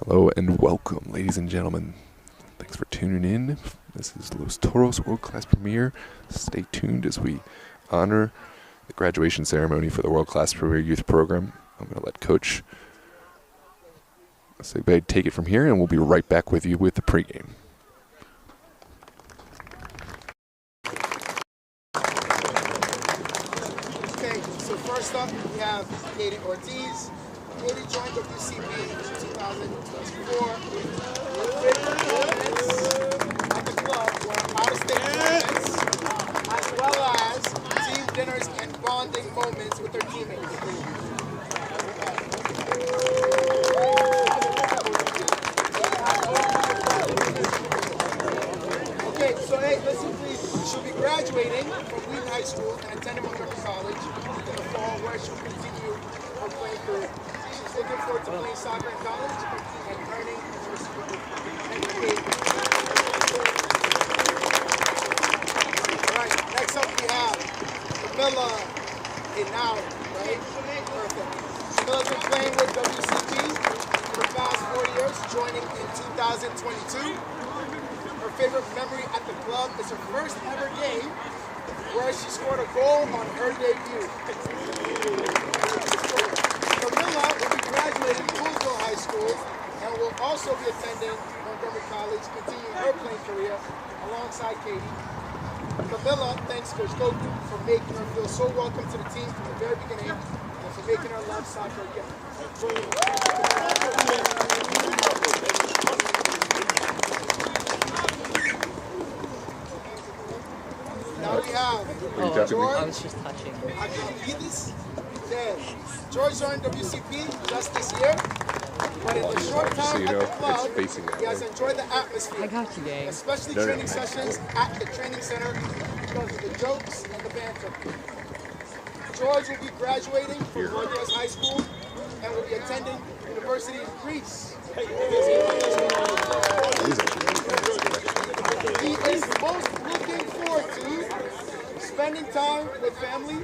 Hello and welcome, ladies and gentlemen. Thanks for tuning in. This is Los Toros World Class Premier. Stay tuned as we honor the graduation ceremony for the World Class Premier Youth Program. I'm going to let Coach Segbeg take it from here, and we'll be right back with you with the pregame. Okay, so first up we have Katie Ortiz. Katie joined WCP in 2004. Her favorite moments at the club were out-of-state tournaments, as well as team dinners and bonding moments with her teammates. Okay, so hey, listen please. She'll be graduating from Wheaton High School and attending Montgomery College in the fall, where she'll continue her playing career. She's looking forward to playing soccer in college and earning her education. Alright, next up we have Camilla Hinau, right? Perfect. Camilla's been playing with WCP for the past 4 years, joining in 2022. Her favorite memory at the club is her first ever game where she scored a goal on her debut. Camilla will be graduating Poolsville High School and will also be attending Montgomery College, continuing her playing career alongside Katie. Camilla thanks Coach Goku for making her feel so welcome to the team from the very beginning and for making her love soccer again. Now we have George. I was just touching. George joined WCP just this year, but in the short time at the club, he has enjoyed the atmosphere. I got you, gang. Especially training sessions at the training center because of the jokes and the banter. George will be graduating from Northwest High School and will be attending University in Greece. He is most looking forward to spending time with family,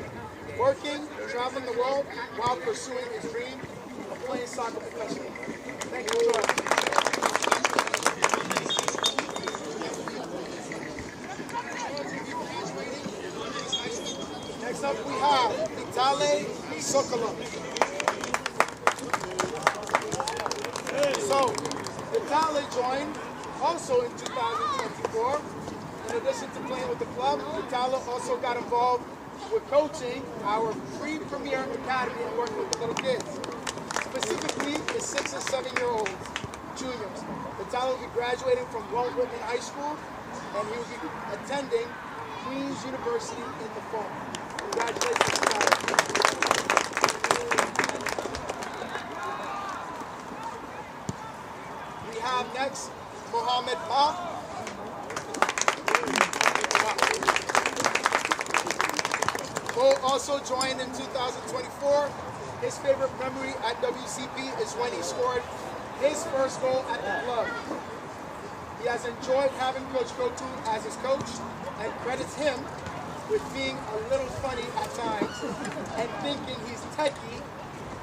working, traveling the world while pursuing his dream of playing soccer professionally. Thank you, George. Next up we have Vitale Sokolov. So, Vitale joined also in 2024. In addition to playing with the club, Vitale also got involved with coaching our pre-premier academy and working with the little kids, specifically the 6 and 7-year-olds, juniors. Vitale will be graduating from Walt Whitman High School, and he will be attending Queen's University in the fall. Congratulations, Vitale. We have next Mohammed Ma. Mo also joined in 2024. His favorite memory at WCP is when he scored his first goal at the club. He has enjoyed having Coach Goku as his coach and credits him with being a little funny at times and thinking he's techie,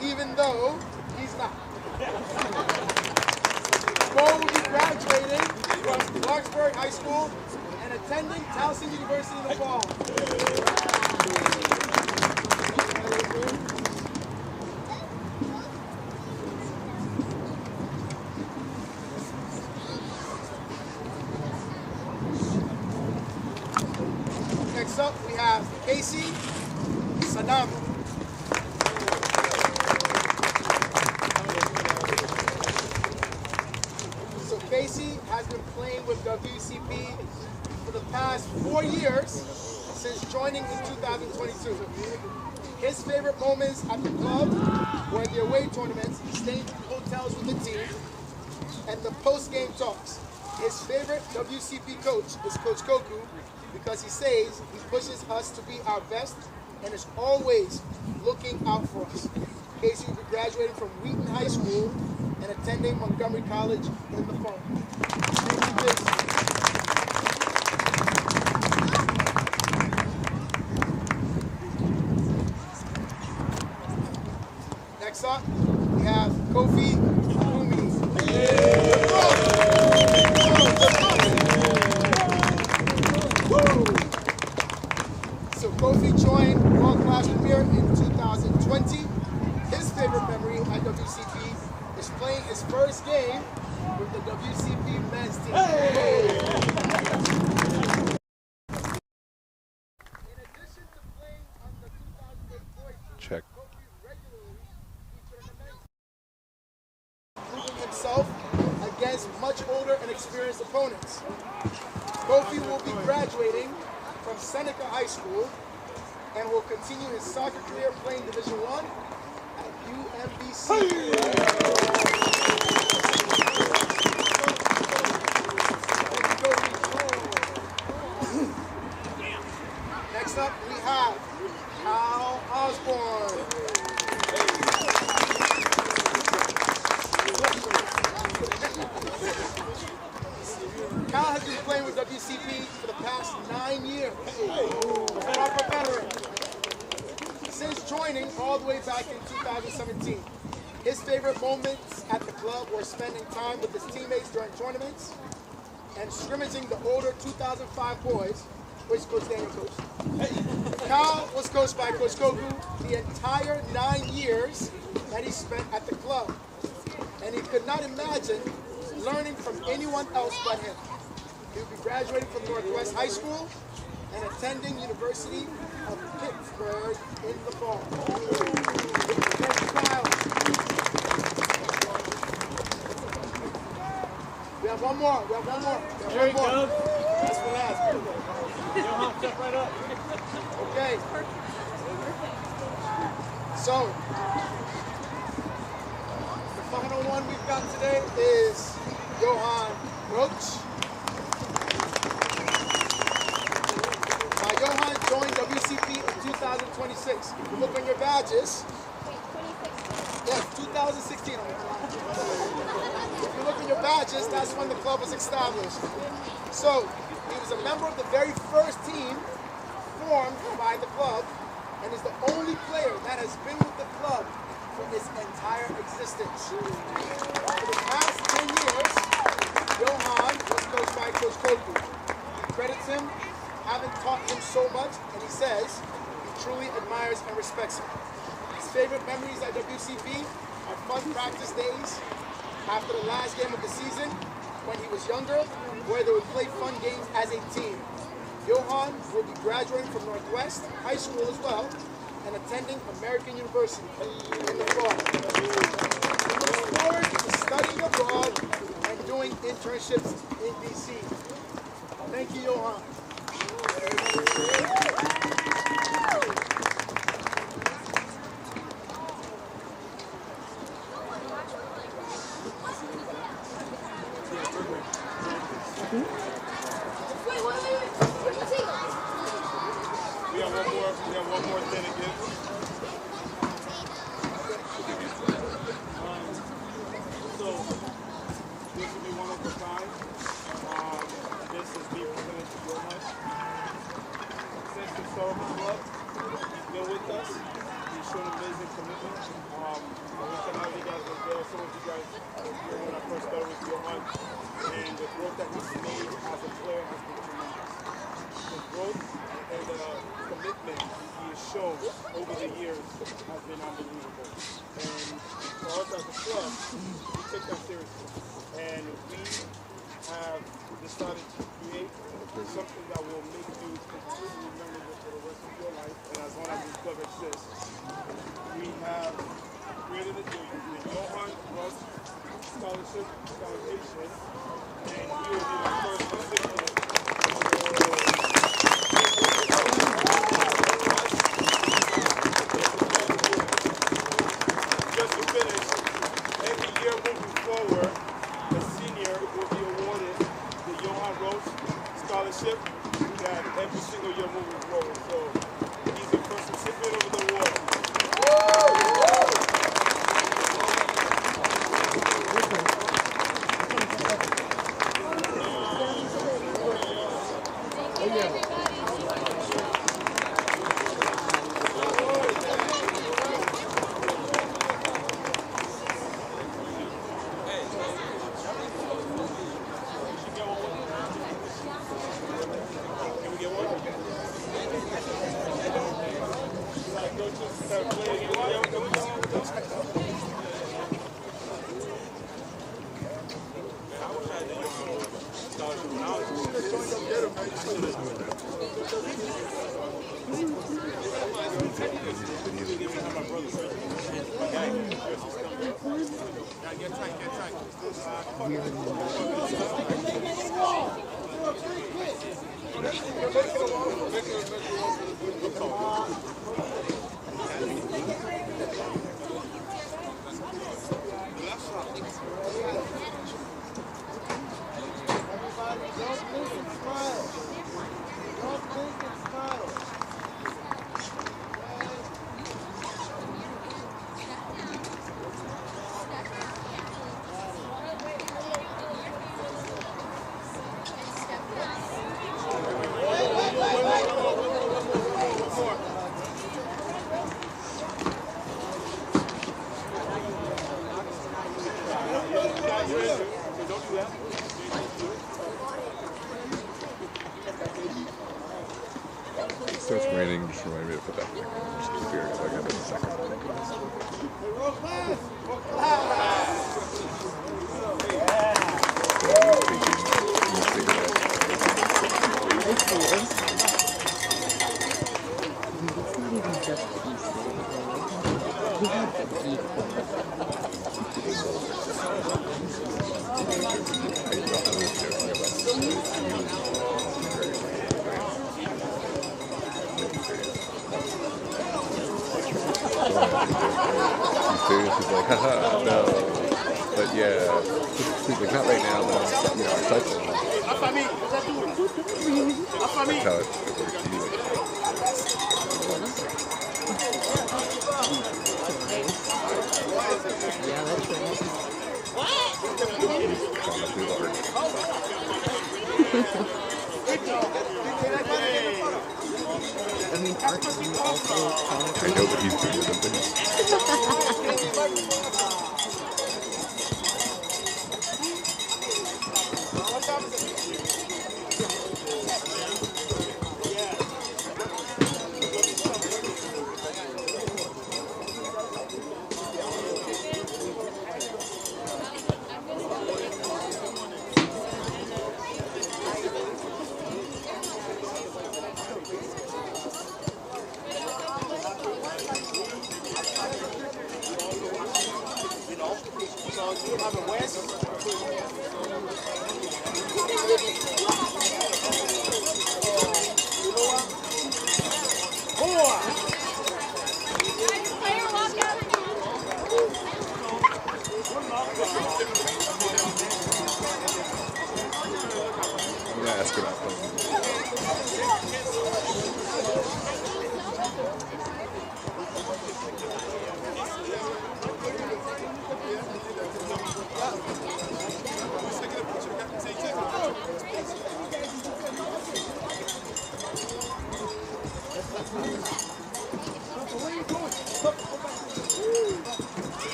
even though he's not. Mo will be graduating from Clarksburg High School and attending Towson University in the fall. Next up, we have Casey Saddam. So Casey has been playing with WCP for the past 4 years since joining in 2022. His favorite moments at the club were the away tournaments, staying in hotels with the team, and the post-game talks. His favorite WCP coach is Coach Goku because he says he pushes us to be our best and is always looking out for us. Casey will be graduating from Wheaton High School and attending Montgomery College in the fall. Thank you, Casey. Next up, we have Kofi Lumi. experienced opponents. Kofi will be graduating from Seneca High School and will continue his soccer career playing Division I at UMBC. Next up, we have Kyle Osborne. Kyle has been playing with WCP for the past 9 years. A proper veteran. Since joining all the way back in 2017, his favorite moments at the club were spending time with his teammates during tournaments and scrimmaging the older 2005 boys, which Coach Daniel coached. Kyle was coached by Coach Koku the entire 9 years that he spent at the club, and he could not imagine learning from anyone else but him. He will be graduating from Northwest High School and attending University of Pittsburgh in the fall. Thank you, Kyle. We have one more. There he goes. That's what last. Johan, step right up. Okay. So, the final one we've got today is Johan Roach. Johan joined WCP in 2026. If you look on your badges, yes, 2016. If you look on your badges, that's when the club was established. So, he was a member of the very first team formed by the club and is the only player that has been with the club for its entire existence. For the past 10 years, Johan was coached by Coach Koku. He credits him having taught him so much, and he says he truly admires and respects him. His favorite memories at WCP are fun practice days after the last game of the season when he was younger, where they would play fun games as a team. Johan will be graduating from Northwest High School as well and attending American University in the fall. He looks forward to studying abroad and doing internships in DC. Thank you, Johan. We have one more thing to give. So this will be one of a kind. This is being presented to Johan. Since the start of the club, he's been with us. He's shown amazing commitment. I wish I know you guys were there. Some of you guys were here when I first started with Johan. And the growth that he's made as a player has been tremendous. The growth and the commitment he has shown over the years has been unbelievable. And for us as a club, we take that seriously. And we have decided to create something that will make you completely memorable for the rest of your life. And as long as this club exists, we have created the Johan Ross Scholarship Foundation. And he will be the first recipient. Just to finish, every year moving forward, a senior will be awarded the Johan Roach Scholarship that every single year moving forward. So he's the first recipient of the award. It starts raining, just remind me to put that thing on. Just keep here, so I got it in a second. It's not even just PC. We have the Serious? He's like, haha, no. But yeah, he's like, not right now, but I'm, you know, I'm touching. That's how it Yeah, that's right. I mean, aren't you also I know, but he's doing something. I'm gonna ask about that.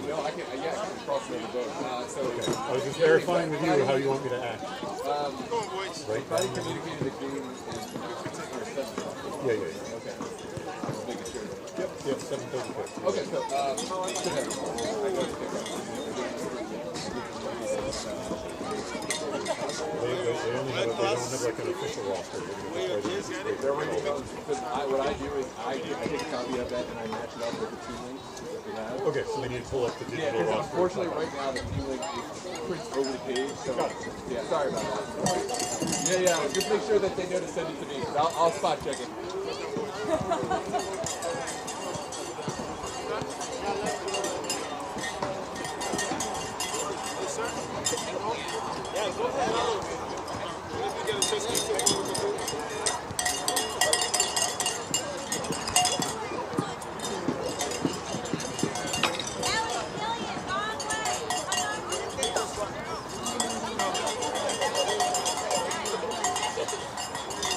No, I can. Yeah, I can cross over both. I was just verifying with you how you want me to act. Right. How do you communicate the game? Yeah. Okay. Just making sure. Yep, 7:35. Okay, so They only have, they don't have like an official roster. what I do is I take a copy of that and I match it up with the team links that we have. Okay, so they need to pull up the digital Because roster. unfortunately right now the team link is pretty over the page, so yeah, sorry about that. Yeah, just make sure that they know to send it to me. I'll spot check it. Yeah, go ahead. If you get a chance to get one with the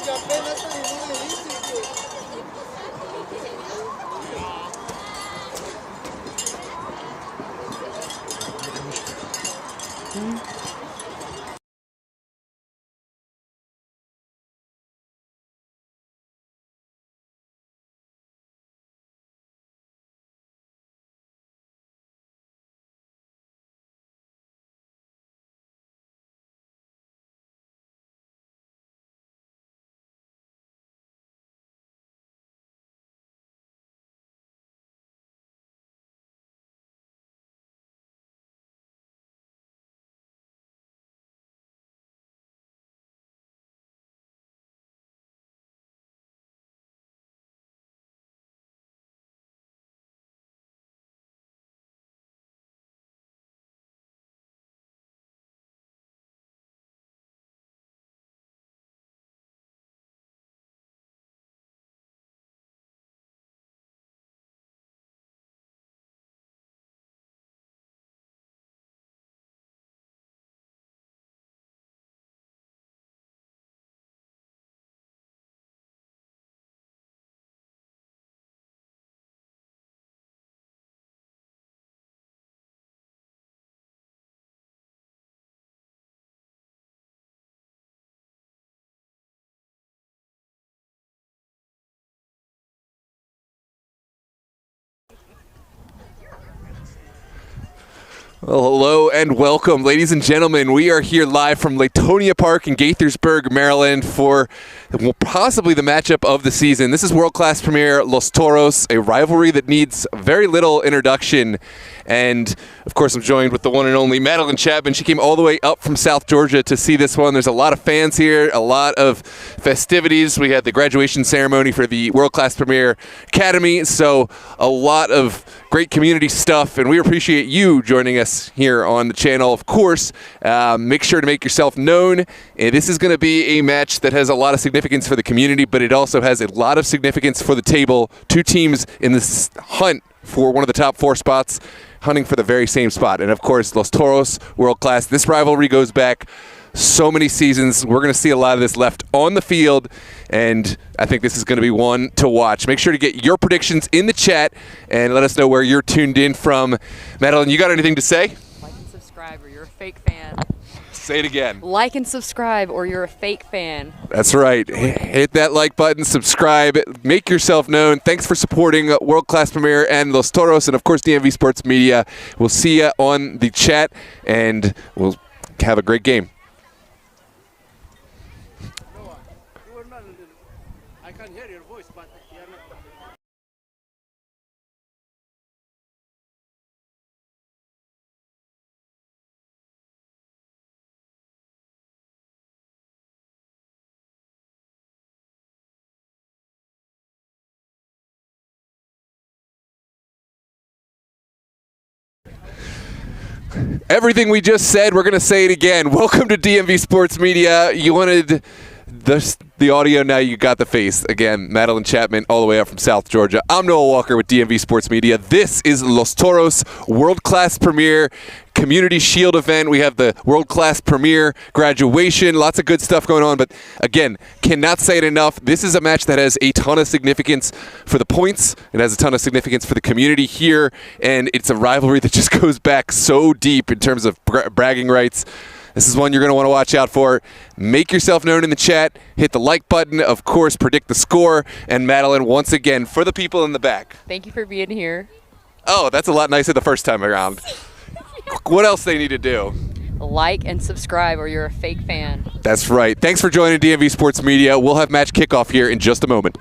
Ya apenas terminó el inicio. Well, hello and welcome, ladies and gentlemen. We are here live from Latonia Park in Gaithersburg, Maryland for possibly the matchup of the season. This is World Class Premier Los Toros, a rivalry that needs very little introduction. And, of course, I'm joined with the one and only Madeline Chapman. She came all the way up from South Georgia to see this one. There's a lot of fans here, a lot of festivities. We had the graduation ceremony for the World Class Premier Academy, so a lot of great community stuff, and we appreciate you joining us here on the channel, of course. Make sure to make yourself known. And this is going to be a match that has a lot of significance for the community, but it also has a lot of significance for the table. Two teams in this hunt for one of the top 4 spots, hunting for the very same spot. And, of course, Los Toros, world class. This rivalry goes back so many seasons. We're going to see a lot of this left on the field, and I think this is going to be one to watch. Make sure to get your predictions in the chat and let us know where you're tuned in from. Madeline, you got anything to say? Like and subscribe or you're a fake fan. Say it again. Like and subscribe or you're a fake fan. That's right. Hit that like button, subscribe, make yourself known. Thanks for supporting World Class Premier and Los Toros and, of course, DMV Sports Media. We'll see you on the chat, and we'll have a great game. I can't hear your voice, but you're not. Everything we just said, we're going to say it again. Welcome to DMV Sports Media. You wanted the audio, now you got the face. Again, Madeline Chapman all the way up from South Georgia. I'm Noah Walker with DMV Sports Media. This is Los Toros World Class Premier Community Shield event. We have the World Class Premier graduation. Lots of good stuff going on, but again, cannot say it enough. This is a match that has a ton of significance for the points. It has a ton of significance for the community here, and it's a rivalry that just goes back so deep in terms of bragging rights. This is one you're going to want to watch out for. Make yourself known in the chat. Hit the like button. Of course, predict the score. And Madeline, once again, for the people in the back. Thank you for being here. Oh, that's a lot nicer the first time around. What else they need to do? Like and subscribe or you're a fake fan. That's right. Thanks for joining DMV Sports Media. We'll have match kickoff here in just a moment.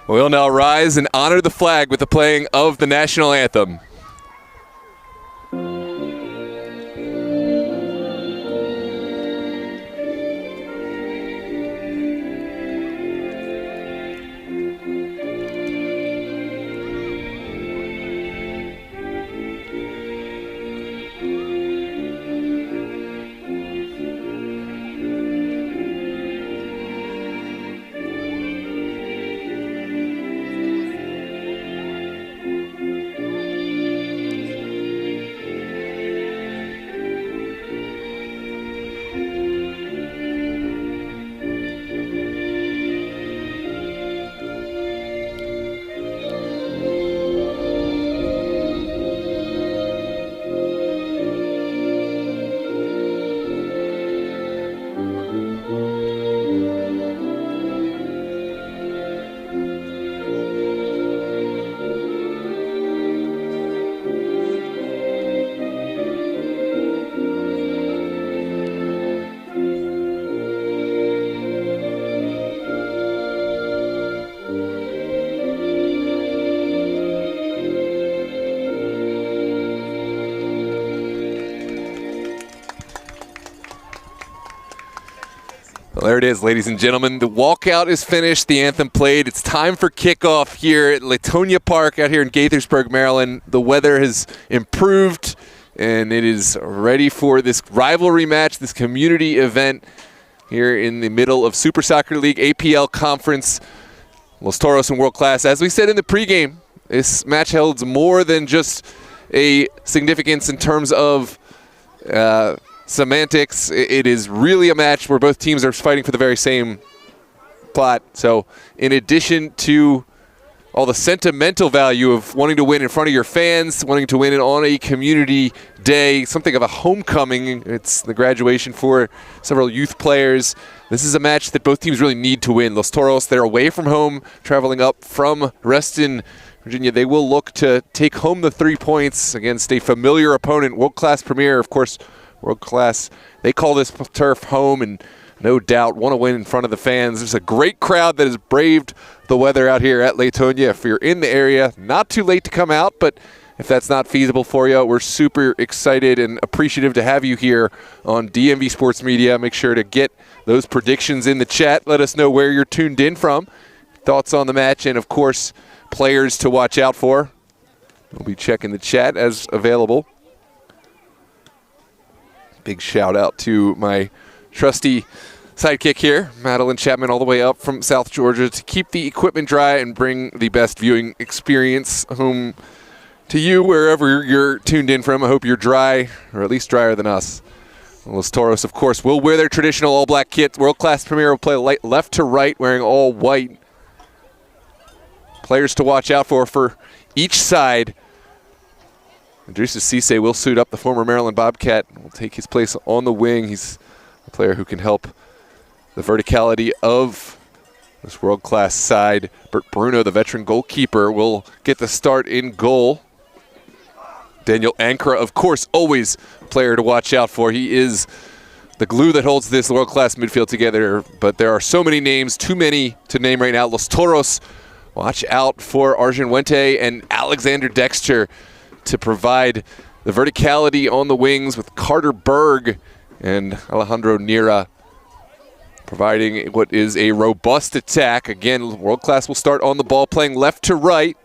We'll now rise and honor the flag with the playing of the national anthem. Well, there it is, ladies and gentlemen. The walkout is finished. The anthem played. It's time for kickoff here at Latonia Park out here in Gaithersburg, Maryland. The weather has improved, and it is ready for this rivalry match, this community event here in the middle of Super Soccer League APL Conference. Los Toros and World Class. As we said in the pregame, this match holds more than just a significance in terms of semantics. It is really a match where both teams are fighting for the very same plot. So in addition to all the sentimental value of wanting to win in front of your fans, wanting to win it on a community day, something of a homecoming, it's the graduation for several youth players. This is a match that both teams really need to win. Los Toros, they're away from home, traveling up from Reston, Virginia. They will look to take home the 3 points against a familiar opponent, World Class Premier, of course. World Class, they call this turf home, and no doubt want to win in front of the fans. There's a great crowd that has braved the weather out here at Latonia. If you're in the area, not too late to come out, but if that's not feasible for you, we're super excited and appreciative to have you here on DMV Sports Media. Make sure to get those predictions in the chat. Let us know where you're tuned in from, thoughts on the match, and of course, players to watch out for. We'll be checking the chat as available. Big shout out to my trusty sidekick here, Madeline Chapman, all the way up from South Georgia to keep the equipment dry and bring the best viewing experience home to you wherever you're tuned in from. I hope you're dry, or at least drier than us. Los Toros, of course, will wear their traditional all-black kit. World Class Premier will play left to right, wearing all white. Players to watch out for each side. Idrissa Cisse will suit up. The former Maryland Bobcat will take his place on the wing. He's a player who can help the verticality of this world-class side. Bert Bruno, the veteran goalkeeper, will get the start in goal. Daniel Ankara, of course, always a player to watch out for. He is the glue that holds this world-class midfield together, but there are so many names, too many to name right now. Los Toros, watch out for Arjun Wente and Alexander Dexter to provide the verticality on the wings, with Carter Berg and Alejandro Nira providing what is a robust attack. Again, World Class will start on the ball, playing left to right.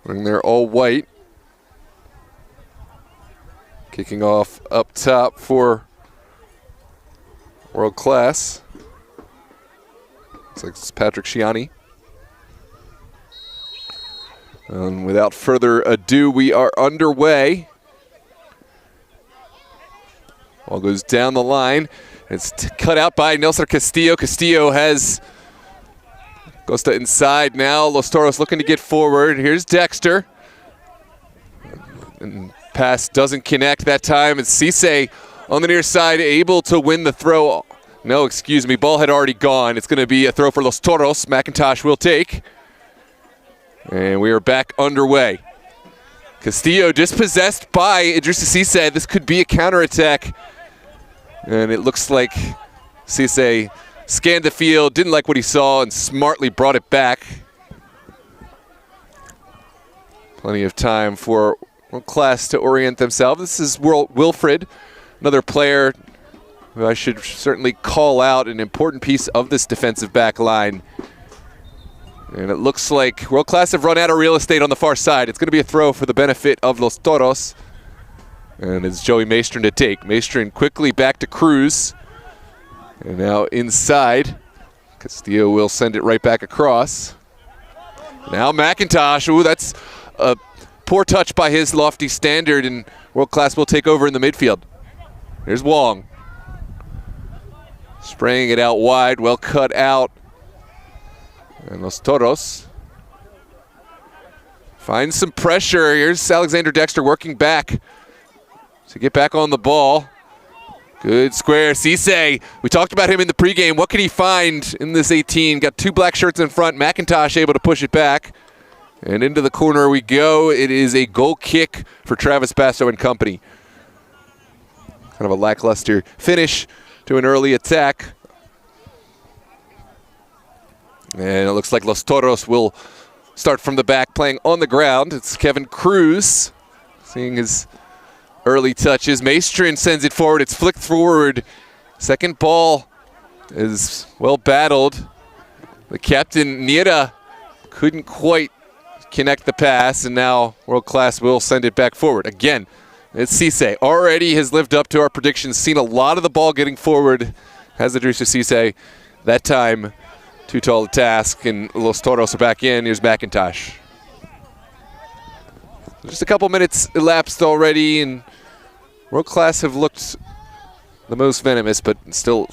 When they're all white. Kicking off up top for World Class. Looks like it's Patrick Shiani. And without further ado, we are underway. Ball goes down the line. It's cut out by Nelson Castillo. Castillo goes to inside now. Los Toros looking to get forward. Here's Dexter. And pass doesn't connect that time. It's Cisse on the near side, able to win the throw. No, excuse me, ball had already gone. It's going to be a throw for Los Toros. McIntosh will take. And we are back underway. Castillo dispossessed by Idrissa Cisse. This could be a counterattack. And it looks like Cisse scanned the field, didn't like what he saw, and smartly brought it back. Plenty of time for World Class to orient themselves. This is Wilfred, another player who I should certainly call out, an important piece of this defensive back line. And it looks like World Class have run out of real estate on the far side. It's going to be a throw for the benefit of Los Toros. And it's Joey Maestrin to take. Maestrin quickly back to Cruz. And now inside. Castillo will send it right back across. Now McIntosh. Ooh, that's a poor touch by his lofty standard, and World Class will take over in the midfield. Here's Wong. Spraying it out wide, well cut out. And Los Toros finds some pressure. Here's Alexander Dexter working back to get back on the ball. Good square. Cisse, we talked about him in the pregame. What can he find in this 18? Got two black shirts in front. McIntosh able to push it back. And into the corner we go. It is a goal kick for Travis Basso and company. Kind of a lackluster finish to an early attack. And it looks like Los Toros will start from the back, playing on the ground. It's Kevin Cruz seeing his early touches. Maestrin sends it forward. It's flicked forward. Second ball is well battled. The captain, Niera, couldn't quite connect the pass, and now World Class will send it back forward. Again, it's Cisse. Already has lived up to our predictions, seen a lot of the ball getting forward. Has Idrissa Cisse. That time, too tall a task, and Los Toros are back in. Here's McIntosh. Just a couple minutes elapsed already, and World Class have looked the most venomous, but still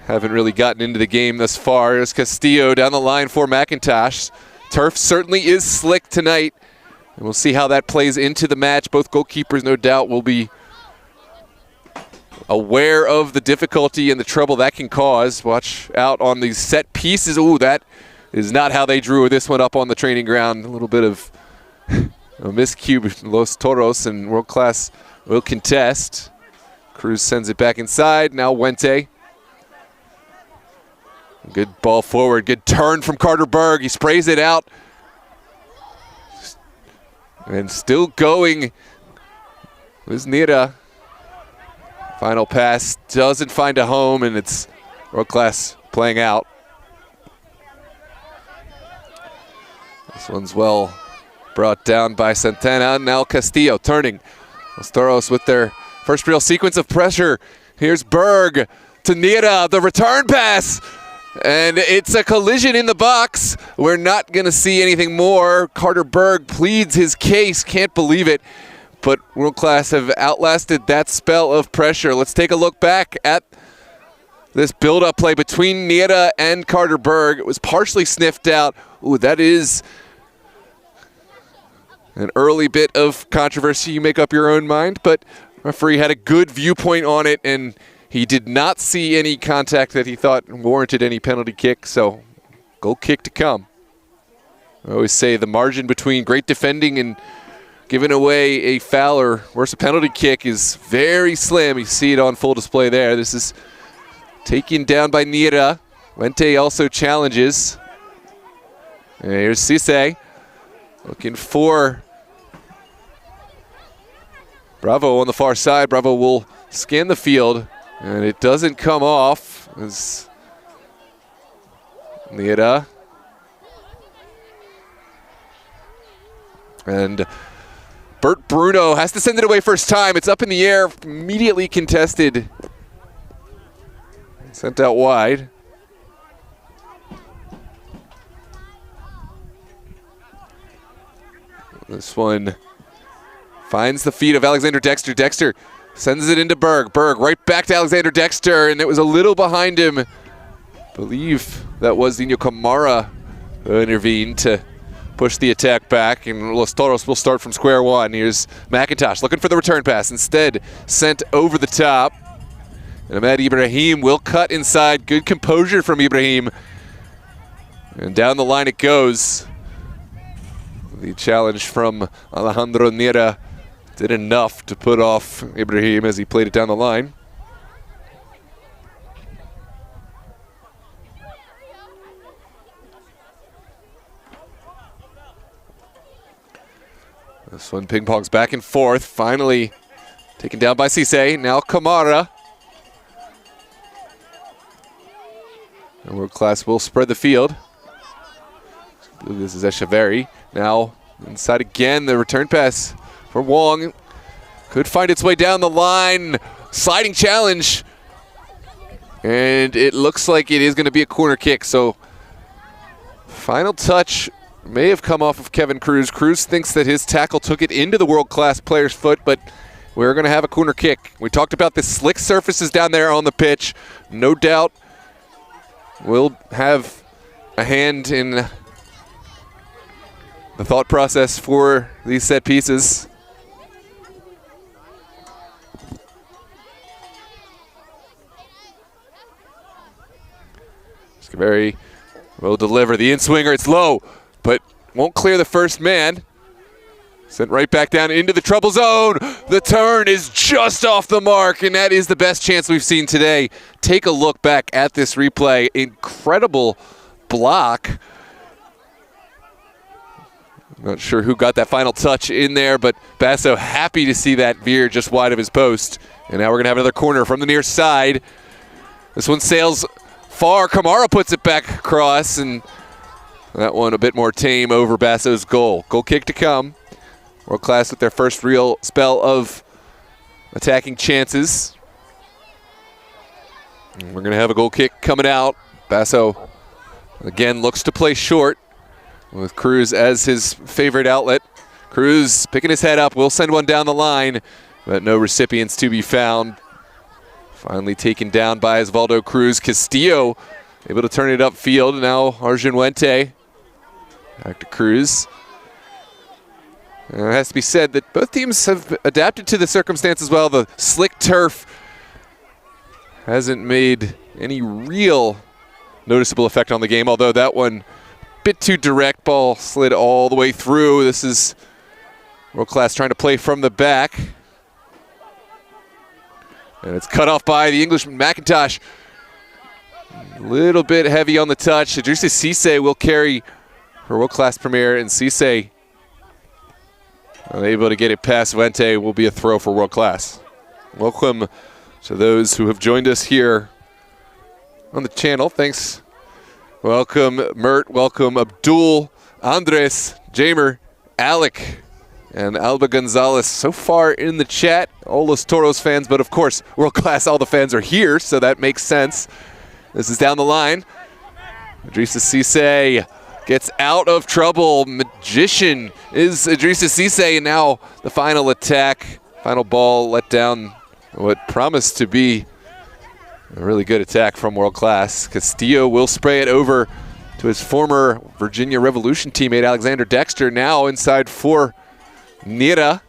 haven't really gotten into the game thus far. There's Castillo down the line for McIntosh. Turf certainly is slick tonight, and we'll see how that plays into the match. Both goalkeepers, no doubt, will be aware of the difficulty and the trouble that can cause. Watch out on these set pieces. Ooh, that is not how they drew this one up on the training ground. A little bit of a miscue. Los Toros and World Class will contest. Cruz sends it back inside. Now Wente. Good ball forward. Good turn from Carter Berg. He sprays it out. And still going was Niera. Final pass doesn't find a home, and it's World Class playing out. This one's well brought down by Santana. Now Castillo turning. Los Toros with their first real sequence of pressure. Here's Berg to Niera. The return pass. And it's a collision in the box. We're not going to see anything more. Carter Berg pleads his case. Can't believe it. But World Class have outlasted that spell of pressure. Let's take a look back at this build-up play between Niera and Carter Berg. It was partially sniffed out. Ooh, that is an early bit of controversy. You make up your own mind, but referee had a good viewpoint on it, and he did not see any contact that he thought warranted any penalty kick, so goal kick to come. I always say the margin between great defending and giving away a foul or worse, a penalty kick is very slim. You see it on full display there. This is taken down by Niera. Wente also challenges. And here's Cisse looking for Bravo on the far side. Bravo will scan the field, and it doesn't come off as Niera. And Bert Bruno has to send it away first time. It's up in the air, immediately contested. Sent out wide. This one finds the feet of Alexander Dexter. Dexter sends it into Berg. Berg right back to Alexander Dexter, and it was a little behind him. I believe that was Dino Camara who intervened to push the attack back, and Los Toros will start from square one. Here's McIntosh looking for the return pass. Instead, sent over the top. And Ahmed Ibrahim will cut inside. Good composure from Ibrahim. And down the line it goes. The challenge from Alejandro Niera did enough to put off Ibrahim as he played it down the line. This one ping pongs back and forth. Finally taken down by Cisse. Now Kamara. And World Class will spread the field. I believe this is Echeverry. Now inside again, the return pass for Wong. Could find its way down the line. Sliding challenge. And it looks like it is going to be a corner kick. So final touch may have come off of Kevin Cruz. Cruz thinks that his tackle took it into the world-class player's foot, but we're going to have a corner kick. We talked about the slick surfaces down there on the pitch. No doubt we'll have a hand in the thought process for these set pieces. Scavari will deliver the in-swinger. It's low, but won't clear the first man. Sent right back down into the trouble zone. The turn is just off the mark, and that is the best chance we've seen today. Take a look back at this replay. Incredible block. Not sure who got that final touch in there, but Basso happy to see that veer just wide of his post. And now we're going to have another corner from the near side. This one sails far. Kamara puts it back across, and that one a bit more tame over Basso's goal. Goal kick to come. World Class with their first real spell of attacking chances. And we're going to have a goal kick coming out. Basso again looks to play short with Cruz as his favorite outlet. Cruz picking his head up, will send one down the line, but no recipients to be found. Finally taken down by Osvaldo Cruz. Castillo able to turn it upfield. Now Argenwente. Back to Cruz. It has to be said that both teams have adapted to the circumstances well. The slick turf hasn't made any real noticeable effect on the game, although that one a bit too direct. Ball slid all the way through. This is World Class trying to play from the back. And it's cut off by the Englishman, McIntosh. A little bit heavy on the touch. Idrissa Cisse will carry for World Class Premier, and Cisse unable to get it past Vente. Will be a throw for World Class. Welcome to those who have joined us here on the channel. Thanks. Welcome Mert, welcome Abdul, Andres, Jamer, Alec, and Alba Gonzalez so far in the chat. All Los Toros fans, but of course, World Class, all the fans are here, so that makes sense. This is down the line. Idrissa Cisse gets out of trouble. Magician is Idrissa Cisse, and now the final attack. Final ball let down what promised to be a really good attack from World Class. Castillo will spray it over to his former Virginia Revolution teammate Alexander Dexter, now inside for Nira.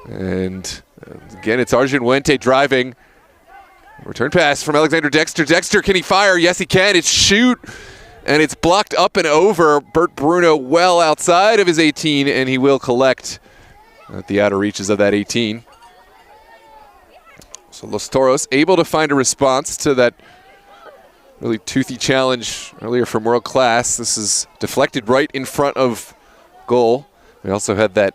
And again, it's Argenwente driving. Return pass from Alexander Dexter. Dexter, can he fire? Yes, he can. It's shoot, and it's blocked up and over. Bert Bruno well outside of his 18, and he will collect at the outer reaches of that 18. So Los Toros able to find a response to that really toothy challenge earlier from World Class. This is deflected right in front of goal. We also had that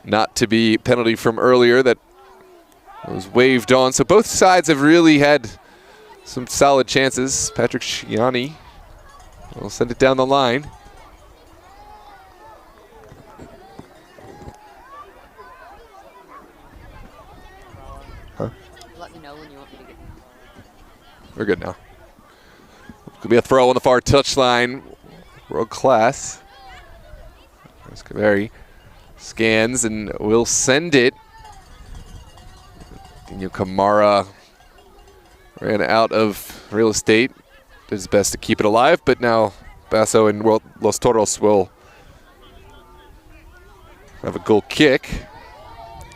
not to be penalty from earlier that was waved on. So both sides have really had some solid chances. Patrick Shiani will send it down the line. Let me know when you want me to get. We're good now. Could be a throw on the far touchline. World Class. Scavari scans and will send it. Kamara ran out of real estate. Did his best to keep it alive, but now Basso and Los Toros will have a goal kick.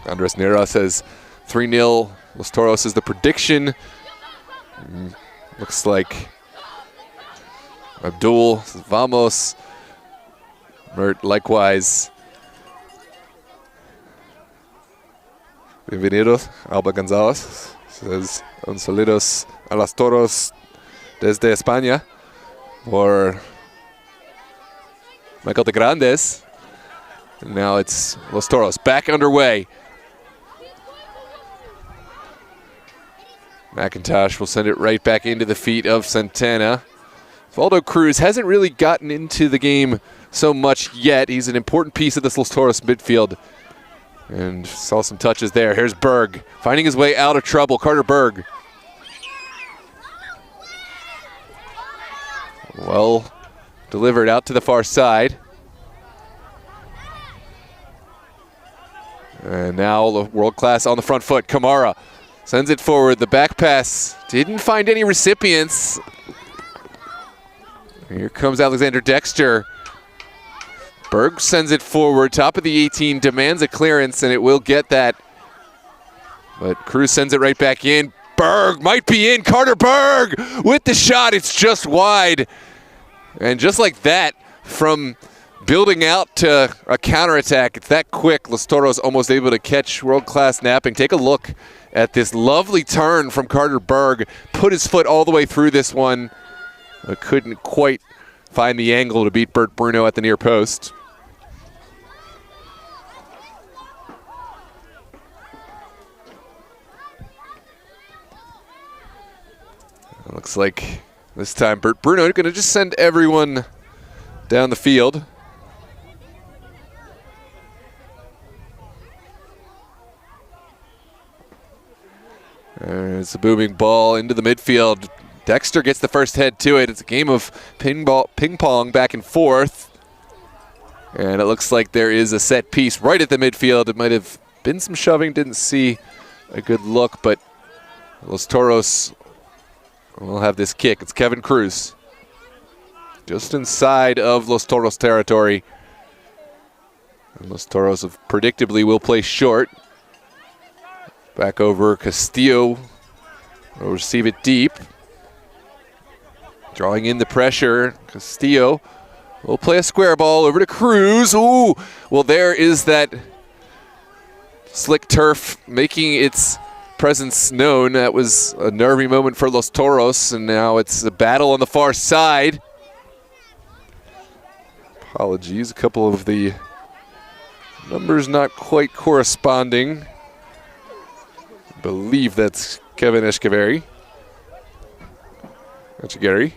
Andres Nira says 3-0. Los Toros is the prediction. Looks like Abdul says vamos. Mert likewise. Bienvenidos, Alba Gonzalez says un saludos a los Toros desde España por Michael de Grandes. And now it's Los Toros back underway. McIntosh will send it right back into the feet of Santana. Valdo Cruz hasn't really gotten into the game so much yet. He's an important piece of this Los Toros midfield. And saw some touches there. Here's Berg finding his way out of trouble. Carter Berg. Well delivered out to the far side. And now world class on the front foot. Kamara sends it forward. The back pass didn't find any recipients. Here comes Alexander Dexter. Berg sends it forward. Top of the 18, demands a clearance, and it will get that. But Cruz sends it right back in. Berg might be in. Carter Berg with the shot. It's just wide. And just like that, from building out to a counterattack, it's that quick. Los Toros almost able to catch world-class napping. Take a look at this lovely turn from Carter Berg. Put his foot all the way through this one. But couldn't quite find the angle to beat Bert Bruno at the near post. Looks like this time Bert Bruno going to just send everyone down the field. It's a booming ball into the midfield. Dexter gets the first head to it. It's a game of ping pong back and forth. And it looks like there is a set piece right at the midfield. It might have been some shoving, didn't see a good look, but Los Toros will have this kick. It's Kevin Cruz. Just inside of Los Toros territory. And Los Toros predictably will play short. Back over Castillo. Will receive it deep. Drawing in the pressure. Castillo will play a square ball over to Cruz. Ooh, well there is that slick turf making its presence known. That was a nervy moment for Los Toros, and now it's a battle on the far side. Apologies, a couple of the numbers not quite corresponding. I believe that's Kevin Echeverry. Echeverry.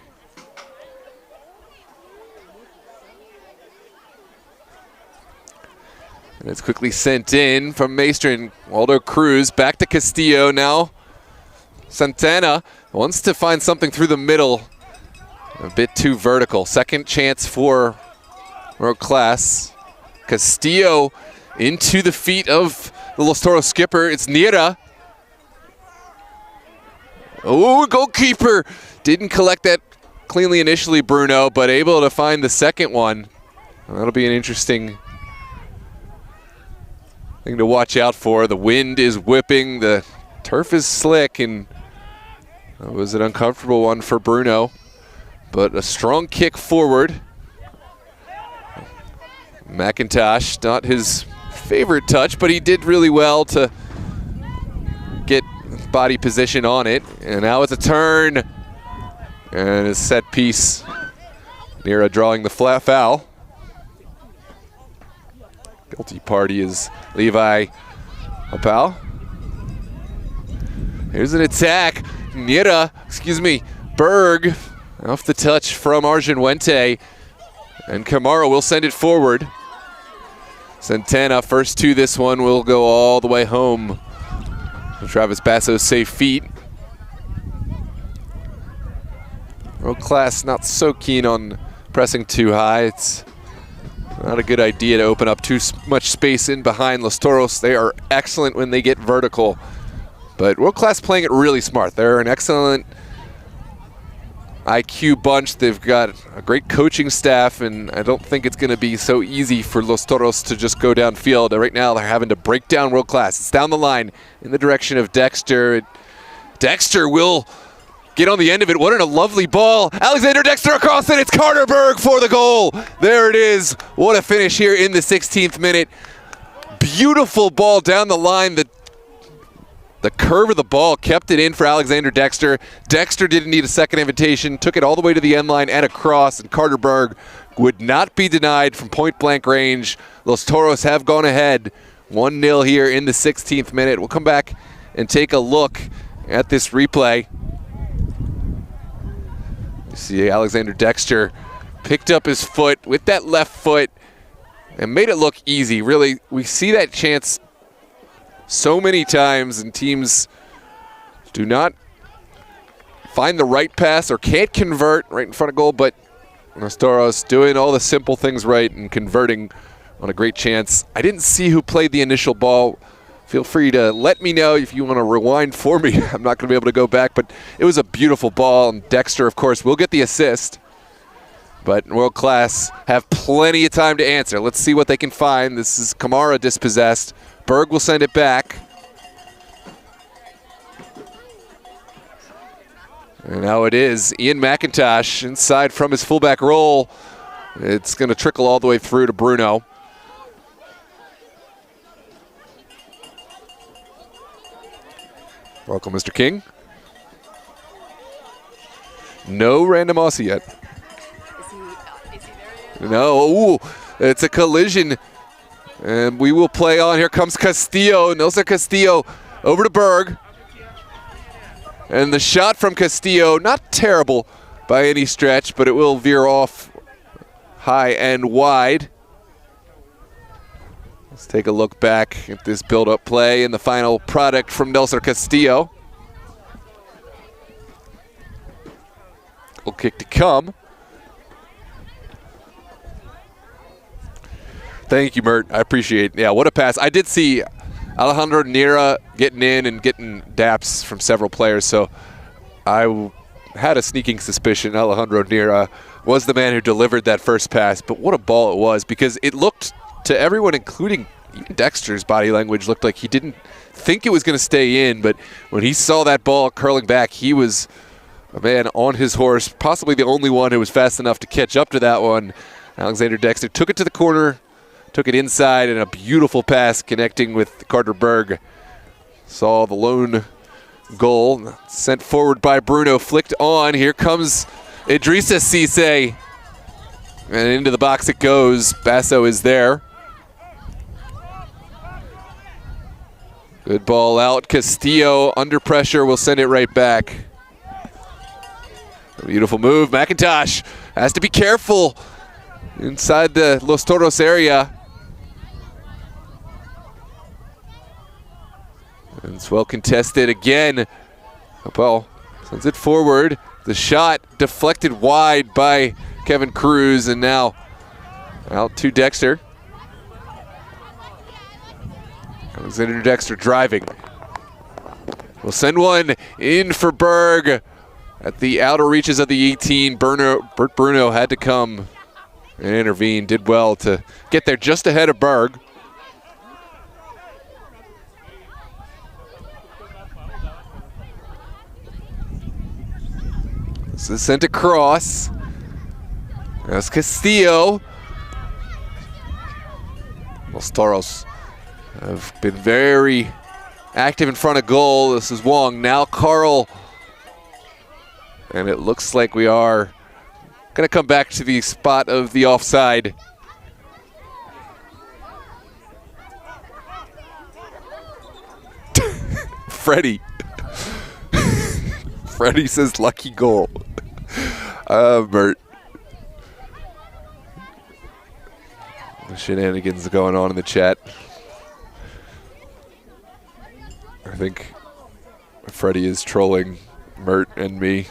And it's quickly sent in from Maestrin. Waldo Cruz back to Castillo now. Santana wants to find something through the middle. A bit too vertical. Second chance for world class. Castillo into the feet of the Los Toros skipper. It's Niera. Oh, goalkeeper. Didn't collect that cleanly initially, Bruno, but able to find the second one. That'll be an interesting thing to watch out for. The wind is whipping, the turf is slick, and that was an uncomfortable one for Bruno. But a strong kick forward. McIntosh, not his favorite touch, but he did really well to get body position on it. And now it's a turn. And a set piece. Nira drawing the flat foul. Guilty party is Levi Apal. Here's an attack. Berg off the touch from Argenwente. And Camaro will send it forward. Santana, first to this one, will go all the way home. Travis Basso's safe feet. World class not so keen on pressing too high. It's not a good idea to open up too much space in behind Los Toros. They are excellent when they get vertical. But world class playing it really smart. They're an excellent IQ bunch. They've got a great coaching staff, and I don't think it's going to be so easy for Los Toros to just go downfield. Right now they're having to break down world class. It's down the line in the direction of Dexter. Dexter will get on the end of it. What a lovely ball. Alexander Dexter across it. It's Carter Berg for the goal. There it is. What a finish here in the 16th minute. Beautiful ball down the line. The The curve of the ball kept it in for Alexander Dexter. Dexter didn't need a second invitation, took it all the way to the end line and across, and Carter Berg would not be denied from point-blank range. Los Toros have gone ahead 1-0 here in the 16th minute. We'll come back and take a look at this replay. You see Alexander Dexter picked up his foot with that left foot and made it look easy. Really, we see that chance so many times, and teams do not find the right pass or can't convert right in front of goal, but Los Toros doing all the simple things right and converting on a great chance. I didn't see who played the initial ball. Feel free to let me know if you want to rewind for me. I'm not going to be able to go back, but it was a beautiful ball, and Dexter, of course, will get the assist. But World Class have plenty of time to answer. Let's see what they can find. This is Kamara dispossessed. Berg will send it back. And now it is Ian McIntosh inside from his fullback role. It's going to trickle all the way through to Bruno. Welcome, Mr. King. No randomosity yet. Is he there yet? No, ooh, it's a collision. And we will play on. Here comes Castillo. Nelson Castillo over to Berg. And the shot from Castillo, not terrible by any stretch, but it will veer off high and wide. Let's take a look back at this build-up play and the final product from Nelson Castillo. Goal kick to come. Thank you, Mert. I appreciate it. Yeah, what a pass. I did see Alejandro Nira getting in and getting daps from several players, so I had a sneaking suspicion Alejandro Nira was the man who delivered that first pass, but what a ball it was, because it looked to everyone, including even Dexter's body language, looked like he didn't think it was going to stay in, but when he saw that ball curling back, he was a man on his horse, possibly the only one who was fast enough to catch up to that one. Alexander Dexter took it to the corner, took it inside, and a beautiful pass connecting with Carter Berg. Saw the lone goal, sent forward by Bruno, flicked on. Here comes Idrissa Cisse. And into the box it goes. Basso is there. Good ball out. Castillo under pressure will send it right back. A beautiful move. McIntosh has to be careful inside the Los Toros area. And it's well contested again. Well, sends it forward. The shot deflected wide by Kevin Cruz, and now out to Dexter. Alexander Dexter driving. We'll send one in for Berg at the outer reaches of the 18. Bert Bruno had to come and intervene. Did well to get there just ahead of Berg. This is sent across. That's Castillo. Los Toros have been very active in front of goal. This is Wong. Now Carl. And it looks like we are going to come back to the spot of the offside. Freddie. Freddie says lucky goal. Bert. The shenanigans going on in the chat. I think Freddie is trolling Mert and me.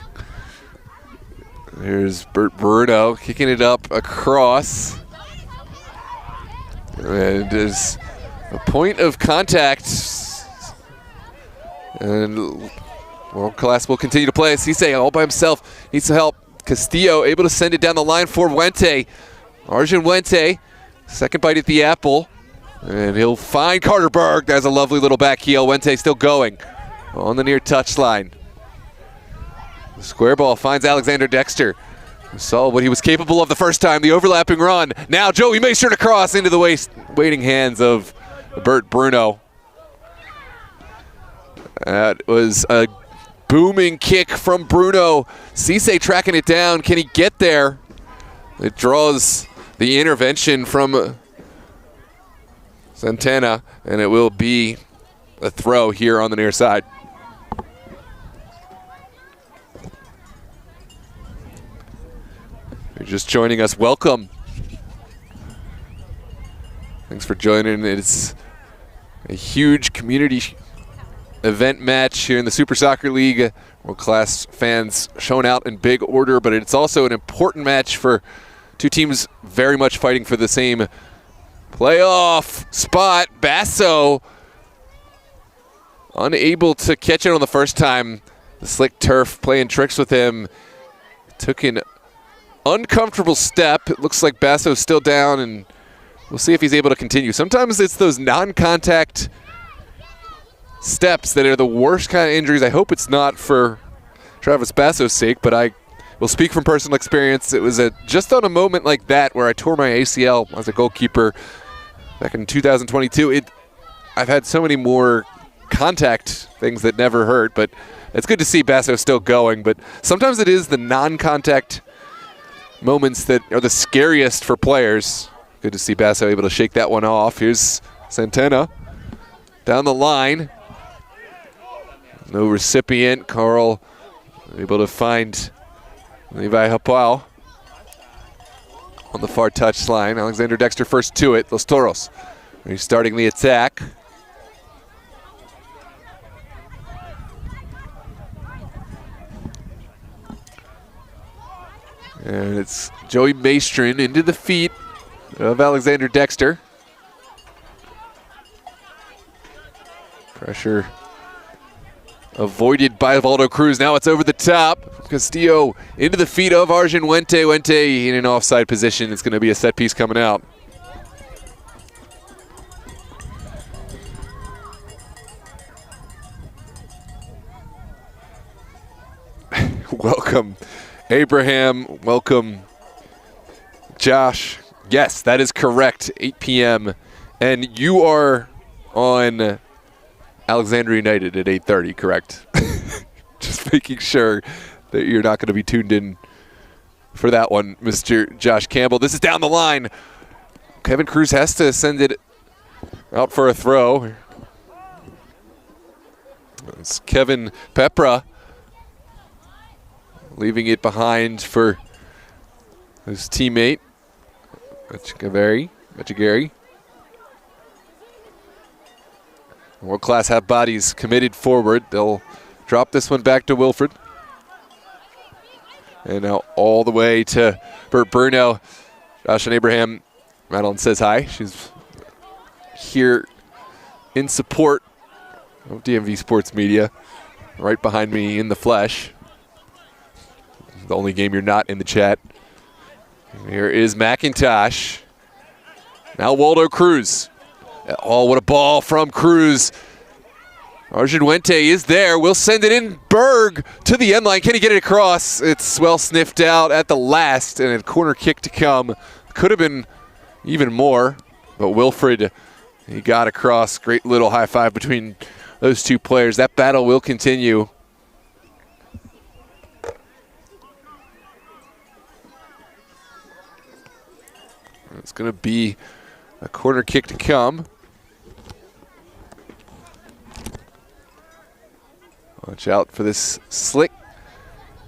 Here's Bert Bruno kicking it up across. And there's a point of contact. And World Class will continue to play. Cisse all by himself needs some help. Castillo able to send it down the line for Wente. Arjun Wente, second bite at the apple. And he'll find Carter Berg. There's a lovely little back heel. Wente still going on the near touchline. The square ball finds Alexander Dexter. We saw what he was capable of the first time, the overlapping run. Now Joey makes sure to cross into the waiting hands of Bert Bruno. That was a booming kick from Bruno. Cisse tracking it down. Can he get there? It draws the intervention from Santana, and it will be a throw here on the near side. If you're just joining us, welcome. Thanks for joining. It's a huge community event match here in the Super Soccer League. World-class fans shown out in big order, but it's also an important match for two teams very much fighting for the same playoff spot. Basso unable to catch it on the first time. The slick turf playing tricks with him. Took an uncomfortable step. It looks like Basso's still down, and we'll see if he's able to continue. Sometimes it's those non-contact steps that are the worst kind of injuries. I hope it's not for Travis Basso's sake, but I will speak from personal experience. It was just on a moment like that where I tore my ACL as a goalkeeper back in 2022. I've had so many more contact things that never hurt, but it's good to see Basso still going. But sometimes it is the non-contact moments that are the scariest for players. Good to see Basso able to shake that one off. Here's Santana down the line. No recipient. Carl able to find Levi Hapau on the far touch line. Alexander Dexter first to it. Los Toros restarting the attack. And it's Joey Maestrin into the feet of Alexander Dexter. Pressure avoided by Valdo Cruz. Now it's over the top. Castillo into the feet of Arjun Wente. Wente in an offside position. It's going to be a set piece coming out. Welcome, Abraham. Welcome, Josh. Yes, that is correct. 8 p.m. And you are on Alexandria United at 8:30, correct? Just making sure that you're not going to be tuned in for that one, Mr. Josh Campbell. This is down the line. Kevin Cruz has to send it out for a throw. It's Kevin Pepra leaving it behind for his teammate, Machigari. World class have bodies committed forward. They'll drop this one back to Wilfred. And now all the way to Bert Bruno. Josh and Abraham, Madeline says hi. She's here in support of DMV Sports Media, right behind me in the flesh. The only game you're not in the chat. Here is McIntosh. Now Waldo Cruz. Oh, what a ball from Cruz. Arjun Wente is there. We'll send it in. Berg to the end line. Can he get it across? It's well sniffed out at the last, and a corner kick to come. Could have been even more, but Wilfred, he got across. Great little high five between those two players. That battle will continue. It's going to be a corner kick to come. Watch out for this slick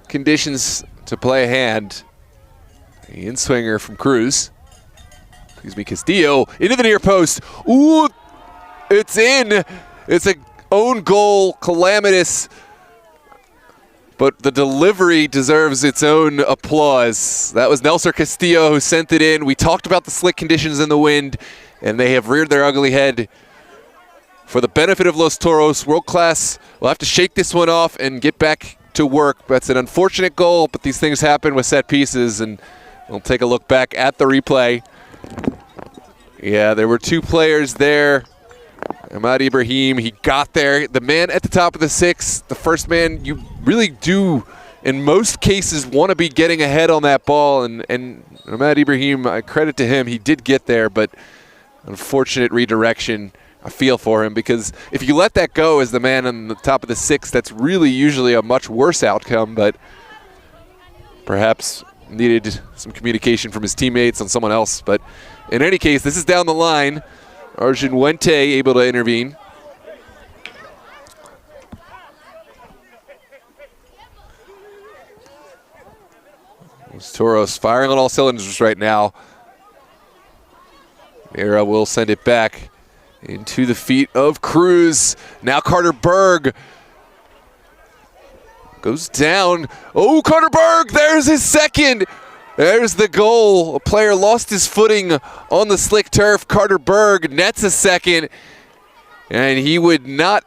conditions to play a hand. The in-swinger from Cruz. Excuse me, Castillo into the near post. Ooh, it's in. It's a own goal, calamitous. But the delivery deserves its own applause. That was Nelson Castillo who sent it in. We talked about the slick conditions in the wind, and they have reared their ugly head. For the benefit of Los Toros, world class will have to shake this one off and get back to work. That's an unfortunate goal, but these things happen with set pieces, and we'll take a look back at the replay. Yeah, there were two players there. Ahmad Ibrahim, he got there. The man at the top of the six, the first man, you really do, in most cases, want to be getting ahead on that ball. And Ahmad Ibrahim, credit to him, he did get there, but unfortunate redirection a feel for him, because if you let that go as the man on the top of the 6, that's really usually a much worse outcome, but perhaps needed some communication from his teammates on someone else. But in any case, this is down the line. Arjun Wente able to intervene. Toros firing on all cylinders right now. Era will send it back into the feet of Cruz. Now Carter Berg goes down. Oh, Carter Berg, there's his second. There's the goal. A player lost his footing on the slick turf. Carter Berg nets a second, and he would not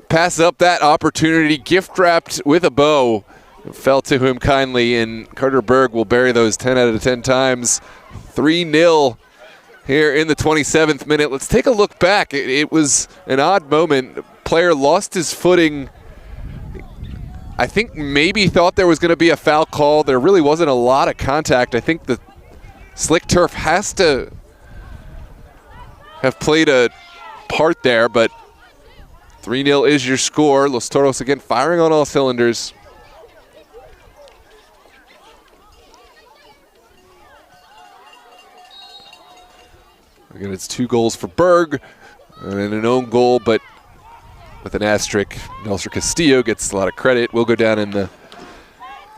pass up that opportunity. Gift wrapped with a bow. It fell to him kindly, and Carter Berg will bury those 10 out of 10 times. 3-0 here in the 27th minute. Let's take a look back. It was an odd moment. The player lost his footing. I think maybe thought there was going to be a foul call. There really wasn't a lot of contact. I think the slick turf has to have played a part there, but 3-0 is your score. Los Toros again firing on all cylinders. Again, it's 2 goals for Berg and an own goal, but with an asterisk. Nelson Castillo gets a lot of credit. Will go down in the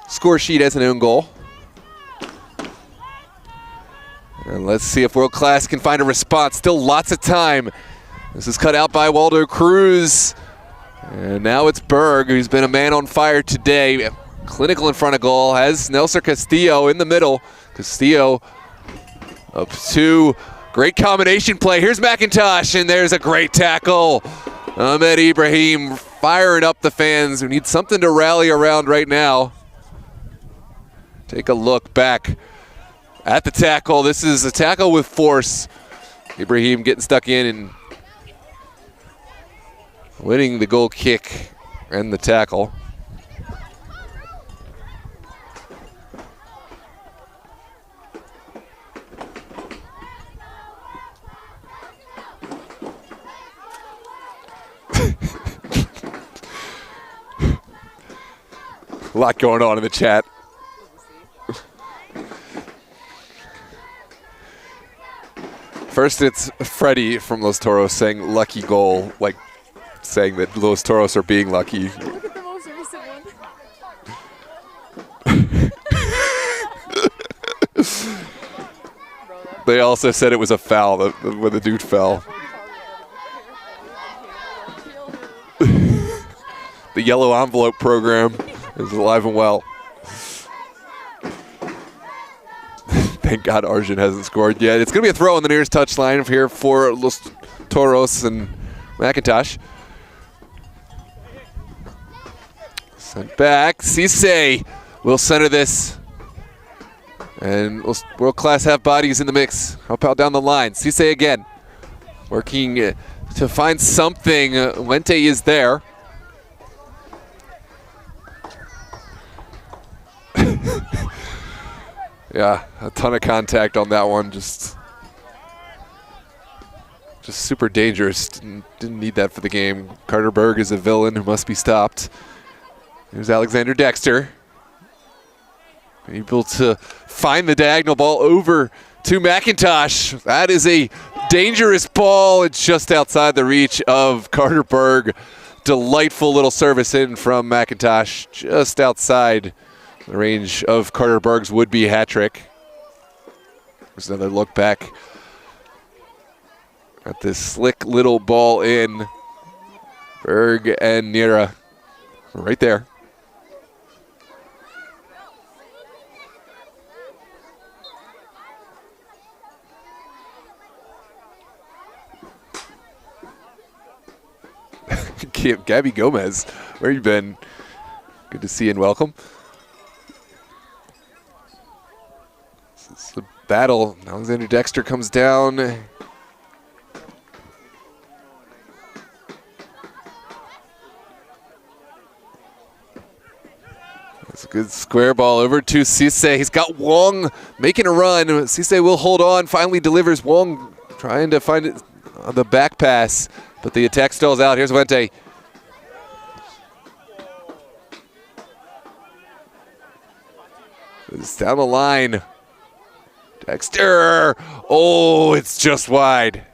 score sheet as an own goal. And let's see if World Class can find a response. Still lots of time. This is cut out by Waldo Cruz. And now it's Berg, who's been a man on fire today. Clinical in front of goal. Has Nelson Castillo in the middle. Castillo up 2. Great combination play. Here's McIntosh, and there's a great tackle. Ahmed Ibrahim firing up the fans who need something to rally around right now. Take a look back at the tackle. This is a tackle with force. Ibrahim getting stuck in and winning the goal kick and the tackle. A lot going on in the chat. First, it's Freddie from Los Toros saying lucky goal, like saying that Los Toros are being lucky. Look at the most recent one. They also said it was a foul when the dude fell. The yellow envelope program is alive and well. Thank God Arjun hasn't scored yet. It's going to be a throw on the nearest touchline here for Los Toros and McIntosh. Sent back. Cisse will center this. And World Class have bodies in the mix. Help out down the line. Cisse again. Working to find something. Wente is there. Yeah, a ton of contact on that one. Just super dangerous. Didn't need that for the game. Carter Berg is a villain who must be stopped. Here's Alexander Dexter. Able to find the diagonal ball over to McIntosh. That is a dangerous ball. It's just outside the reach of Carter Berg. Delightful little service in from McIntosh, just outside the range of Carter Berg's would-be hat trick. There's another look back at this slick little ball in. Berg and Nira right there. Gabby Gomez, where you been? Good to see you and welcome. This is the battle. Alexander Dexter comes down. That's a good square ball over to Cisse. He's got Wong making a run. Cisse will hold on, finally delivers. Wong trying to find it on the back pass, but the attack stalls out. Here's Wente. It's down the line. Dexter. Oh, it's just wide.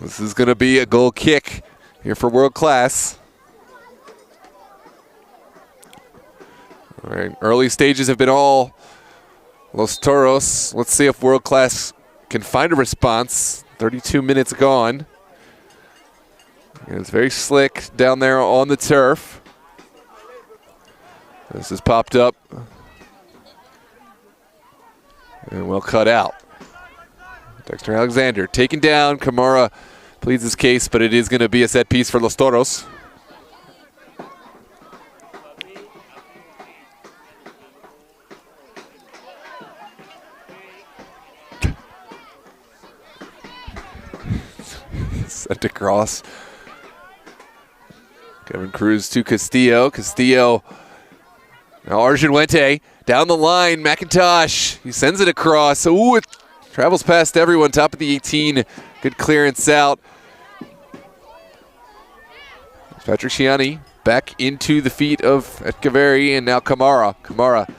This is going to be a goal kick here for World Class. All right, early stages have been all Los Toros. Let's see if World Class can find a response. 32 minutes gone. And it's very slick down there on the turf. This has popped up. And well cut out. Dexter Alexander taken down. Kamara pleads his case, but it is going to be a set piece for Los Toros. Sent across. Kevin Cruz to Castillo. Castillo. Now Arjun Wente down the line. McIntosh. He sends it across. Ooh, it travels past everyone. Top of the 18. Good clearance out. Patrick Ciani back into the feet of Echeverri, and now Kamara. Kamara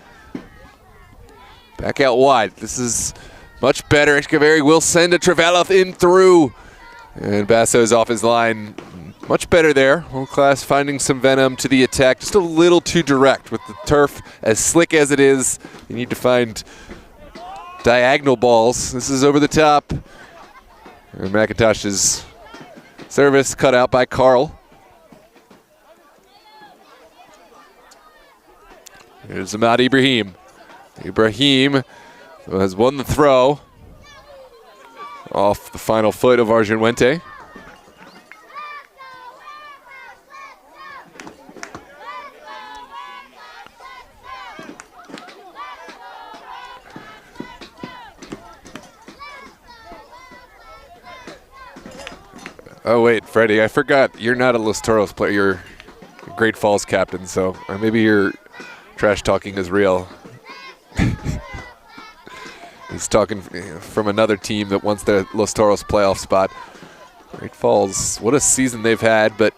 back out wide. This is much better. Echeverri will send a Trevalov in through. And Basso's off his line. Much better there. World Class finding some venom to the attack. Just a little too direct with the turf as slick as it is. You need to find diagonal balls. This is over the top. And McIntosh's service cut out by Carl. Here's Ahmad Ibrahim. Ibrahim has won the throw off the final foot of Arjun Wente. Oh wait, Freddie, I forgot. You're not a Los Toros player. You're a Great Falls captain, so maybe your trash talking is real. He's talking from another team that wants the Los Toros playoff spot. Great Falls, what a season they've had, but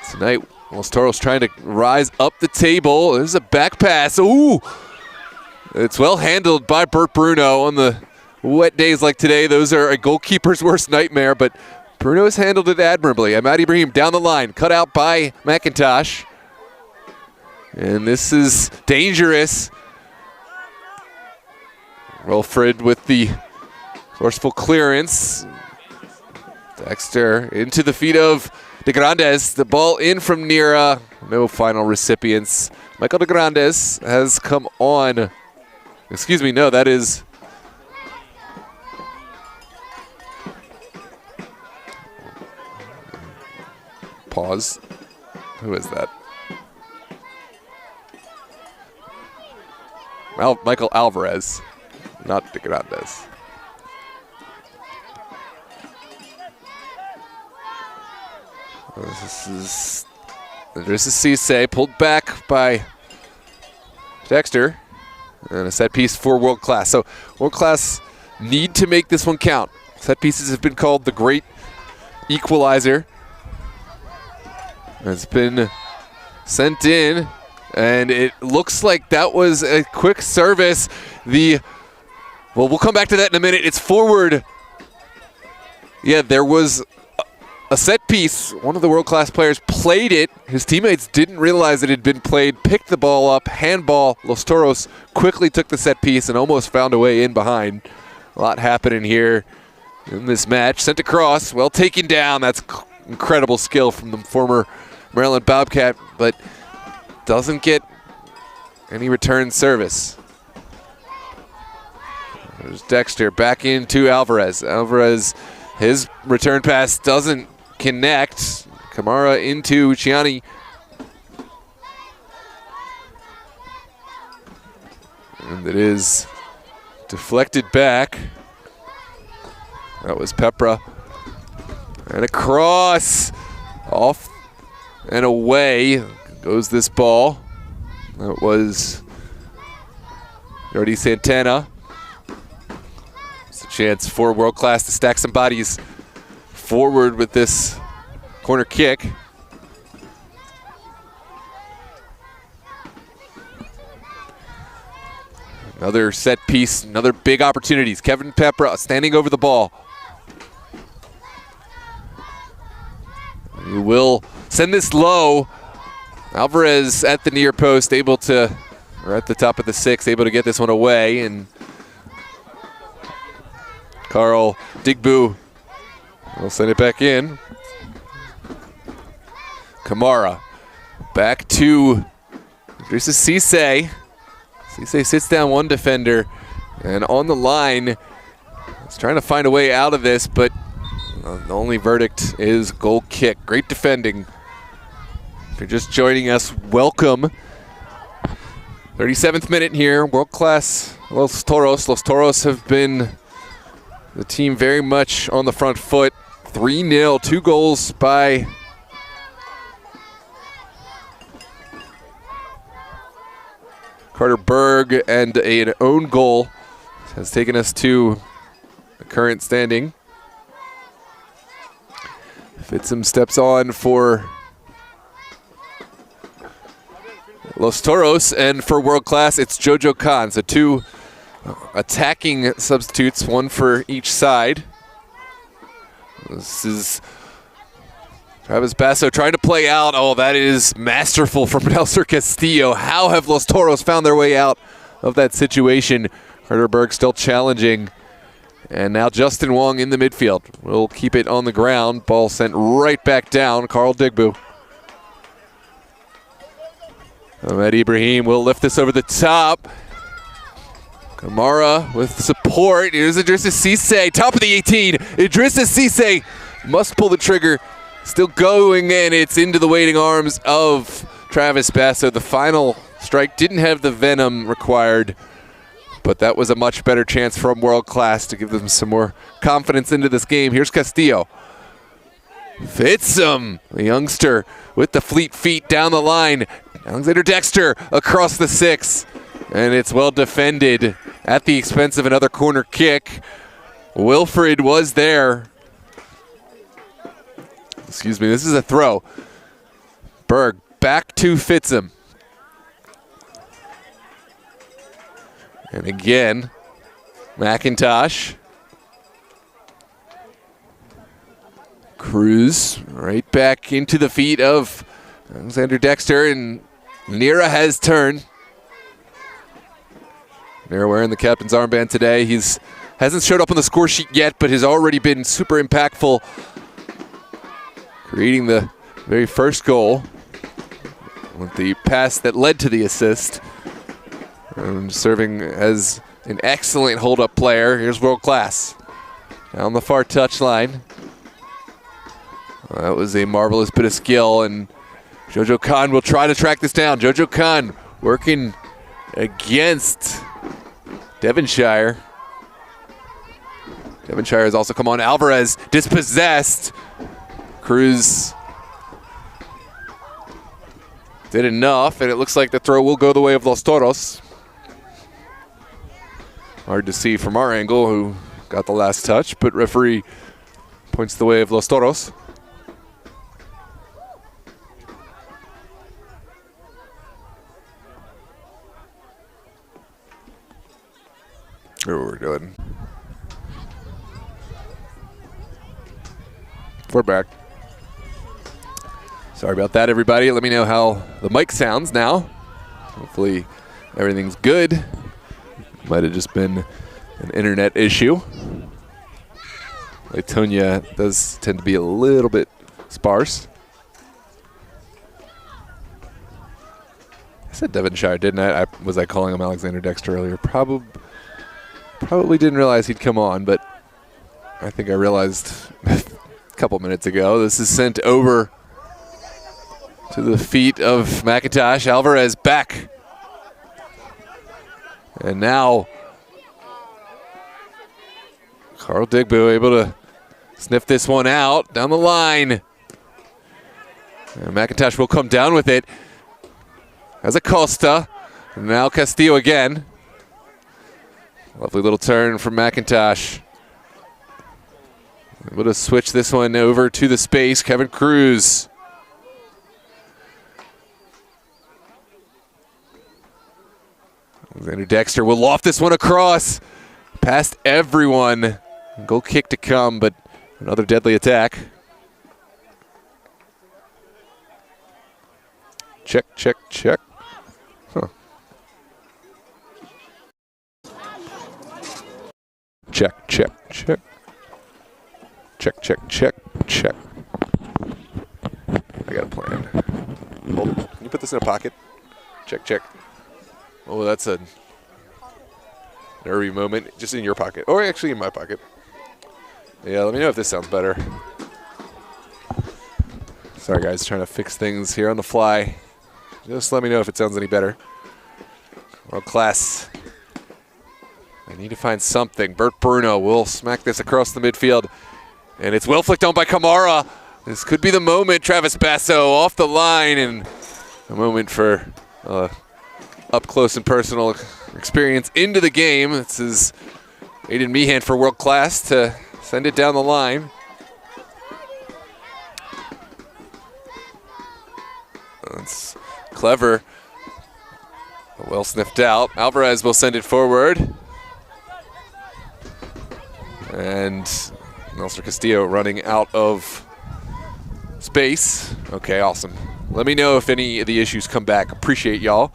tonight Los Toros trying to rise up the table. There's a back pass. Ooh! It's well handled by Bert Bruno on the wet days like today. Those are a goalkeeper's worst nightmare, but Bruno has handled it admirably. Ahmad Ibrahim down the line, cut out by McIntosh. And this is dangerous. Wilfred with the forceful clearance. Dexter into the feet of De Grandes. The ball in from Nira. No final recipients. Michael De Grandes has come on. Excuse me, no, that is... Pause. Who is that? Michael Alvarez, not De Grandes. This is Cisse, pulled back by Dexter. And a set piece for World Class. So World Class need to make this one count. Set pieces have been called the great equalizer. It's been sent in, and it looks like that was a quick service. Well, we'll come back to that in a minute. It's forward. Yeah, there was a set piece. One of the World Class players played it. His teammates didn't realize it had been played, picked the ball up, handball. Los Toros quickly took the set piece and almost found a way in behind. A lot happening here in this match. Sent across, well taken down. That's incredible skill from the former Maryland Bobcat, but doesn't get any return service. There's Dexter back into Alvarez. Alvarez, his return pass doesn't connect. Kamara into Chiani. And it is deflected back. That was Pepra. And across, off and away goes this ball. That was Jordi Santana. It's a chance for World Class to stack some bodies forward with this corner kick. Another set piece, another big opportunities. Kevin Pepra standing over the ball. He will send this low. Alvarez at the near post, able to, or at the top of the 6, able to get this one away. And Carl Digbu will send it back in. Kamara back to Idrissa Cisse. Cisse sits down one defender, and on the line, he's trying to find a way out of this, but the only verdict is goal kick. Great defending. If you're just joining us, welcome. 37th minute here, World Class Los Toros. Los Toros have been the team very much on the front foot. 3-0, 2 goals by Carter Berg, and an own goal has taken us to the current standing. Fitzum steps on for Los Toros, and for World Class, it's Jojo Khan. So 2 attacking substitutes, 1 for each side. This is Travis Basso trying to play out. Oh, that is masterful from Nelson Castillo. How have Los Toros found their way out of that situation? Carter Berg still challenging. And now Justin Wong in the midfield. We'll keep it on the ground. Ball sent right back down. Carl Digbu. Ahmed Ibrahim will lift this over the top. Kamara with support. Here's Idrissa Cisse, top of the 18. Idrissa Cisse must pull the trigger. Still going, and it's into the waiting arms of Travis Basso. The final strike didn't have the venom required, but that was a much better chance from World Class to give them some more confidence into this game. Here's Castillo. Fitzum, the youngster with the fleet feet down the line. Alexander Dexter across the 6, and it's well defended at the expense of another corner kick. Wilfred was there. Excuse me, this is a throw. Berg back to Fitzum. And again, McIntosh. Cruz right back into the feet of Alexander Dexter, and Nira has turned. Nira wearing the captain's armband today. Hasn't showed up on the score sheet yet, but has already been super impactful, creating the very first goal with the pass that led to the assist. And serving as an excellent hold-up player. Here's World Class down the far touchline. That was a marvelous bit of skill, and Jojo Khan will try to track this down. Jojo Khan working against Devonshire. Devonshire has also come on. Alvarez dispossessed. Cruz did enough, and it looks like the throw will go the way of Los Toros. Hard to see from our angle who got the last touch, but referee points the way of Los Toros. Here we're doing. We're back. Sorry about that, everybody. Let me know how the mic sounds now. Hopefully everything's good. Might have just been an internet issue. Latonia does tend to be a little bit sparse. I said Devonshire, didn't I? Was I calling him Alexander Dexter earlier? Probably didn't realize he'd come on, but I think I realized a couple minutes ago. This is sent over to the feet of McIntosh. Alvarez back. And now Carl Digbo able to sniff this one out down the line. And McIntosh will come down with it. As Acosta. And now Castillo again. Lovely little turn from McIntosh. Able to switch this one over to the space. Kevin Cruz. Alexander Dexter will loft this one across. Past everyone. Goal kick to come, but another deadly attack. Check, check, check. Huh. Check, check, check. Check, check, check, check. I got a plan. Hold it. Can you put this in a pocket? Check, check. Oh, that's a nervy moment. Just in your pocket. Or actually in my pocket. Yeah, let me know if this sounds better. Sorry, guys. Trying to fix things here on the fly. Just let me know if it sounds any better. World class. I need to find something. Bert Bruno will smack this across the midfield. And it's well flicked on by Kamara. This could be the moment. Travis Basso off the line. And a moment for up close and personal experience into the game. This is Aiden Meehan for World Class to send it down the line. That's clever. Well sniffed out. Alvarez will send it forward. And Nelson Castillo running out of space. Okay, awesome. Let me know if any of the issues come back. Appreciate y'all.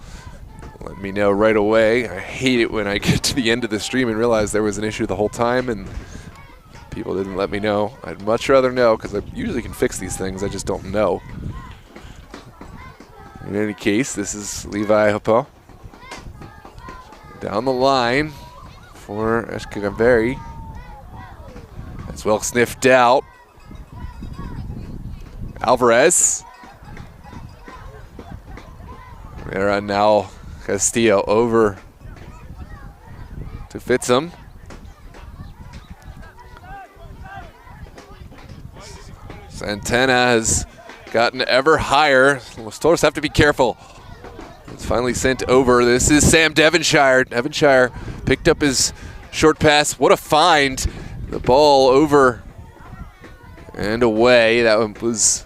Let me know right away. I hate it when I get to the end of the stream and realize there was an issue the whole time and people didn't let me know. I'd much rather know because I usually can fix these things. I just don't know. In any case, this is Levi Hopo. Down the line for Eshkagaveri. It's well sniffed out. Alvarez. There on now Castillo over to Fitzham. Santana has gotten ever higher. Los Toros have to be careful. It's finally sent over. This is Sam Devonshire. Devonshire picked up his short pass. What a find. The ball over and away. That one was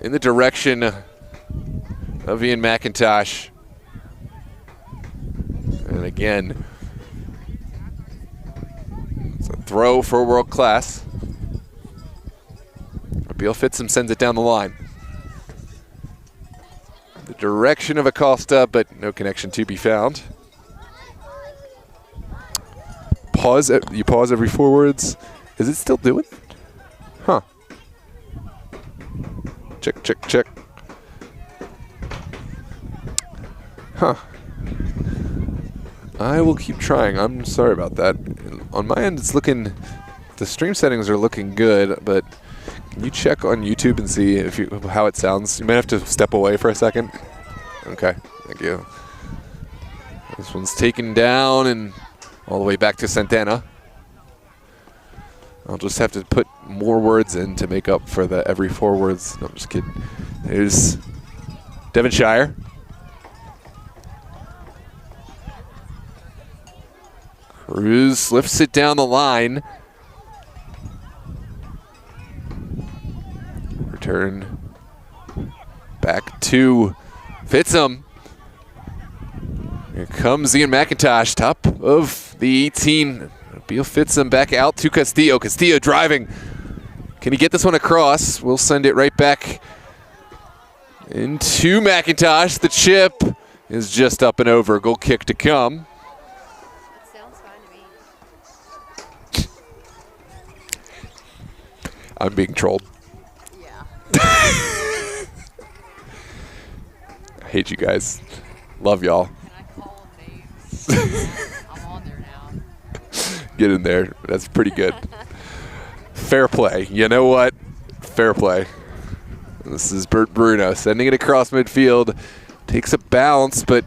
in the direction of Ian McIntosh. And again, it's a throw for World Class. Beal Fitzham sends it down the line. The direction of Acosta, but no connection to be found. Pause. You pause every 4 words. Is it still doing? Huh. Check, check, check. Huh. I will keep trying. I'm sorry about that. On my end, it's looking, the stream settings are looking good, but can you check on YouTube and see if how it sounds? You might have to step away for a second. Okay, thank you. This one's taken down and all the way back to Santana. I'll just have to put more words in to make up for the every 4 words. No, I'm just kidding. There's Devonshire. Cruz lifts it down the line. Return back to Fitzham. Here comes Ian McIntosh, top of the 18. Beal Fitzham back out to Castillo. Castillo driving. Can he get this one across? We'll send it right back into McIntosh. The chip is just up and over. Goal kick to come. Sounds fine to me. I'm being trolled. Yeah. I hate you guys. Love y'all. Can I call names? I'm on there now. Get in there. That's pretty good. Fair play. You know what? Fair play. This is Bert Bruno sending it across midfield. Takes a bounce, but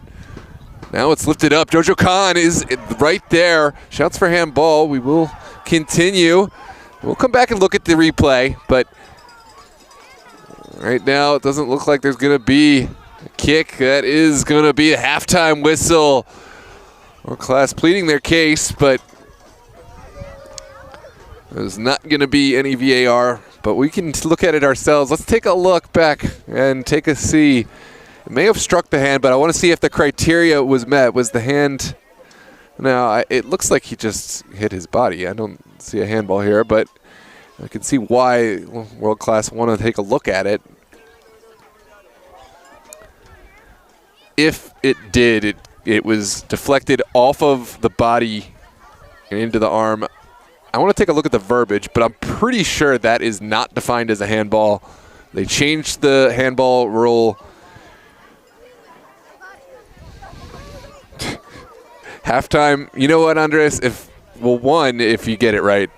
now it's lifted up. Jojo Khan is right there. Shouts for handball. We will continue. We'll come back and look at the replay, but right now it doesn't look like there's going to be a kick. That is going to be a halftime whistle. World Class pleading their case, but there's not going to be any VAR, but we can look at it ourselves. Let's take a look back and take a see. It may have struck the hand, but I want to see if the criteria was met. Was the hand... Now, it looks like he just hit his body. I don't see a handball here, but I can see why World Class want to take a look at it. If it did, it was deflected off of the body and into the arm. I want to take a look at the verbiage, but I'm pretty sure that is not defined as a handball. They changed the handball rule. Halftime, you know what, Andres? If you get it right,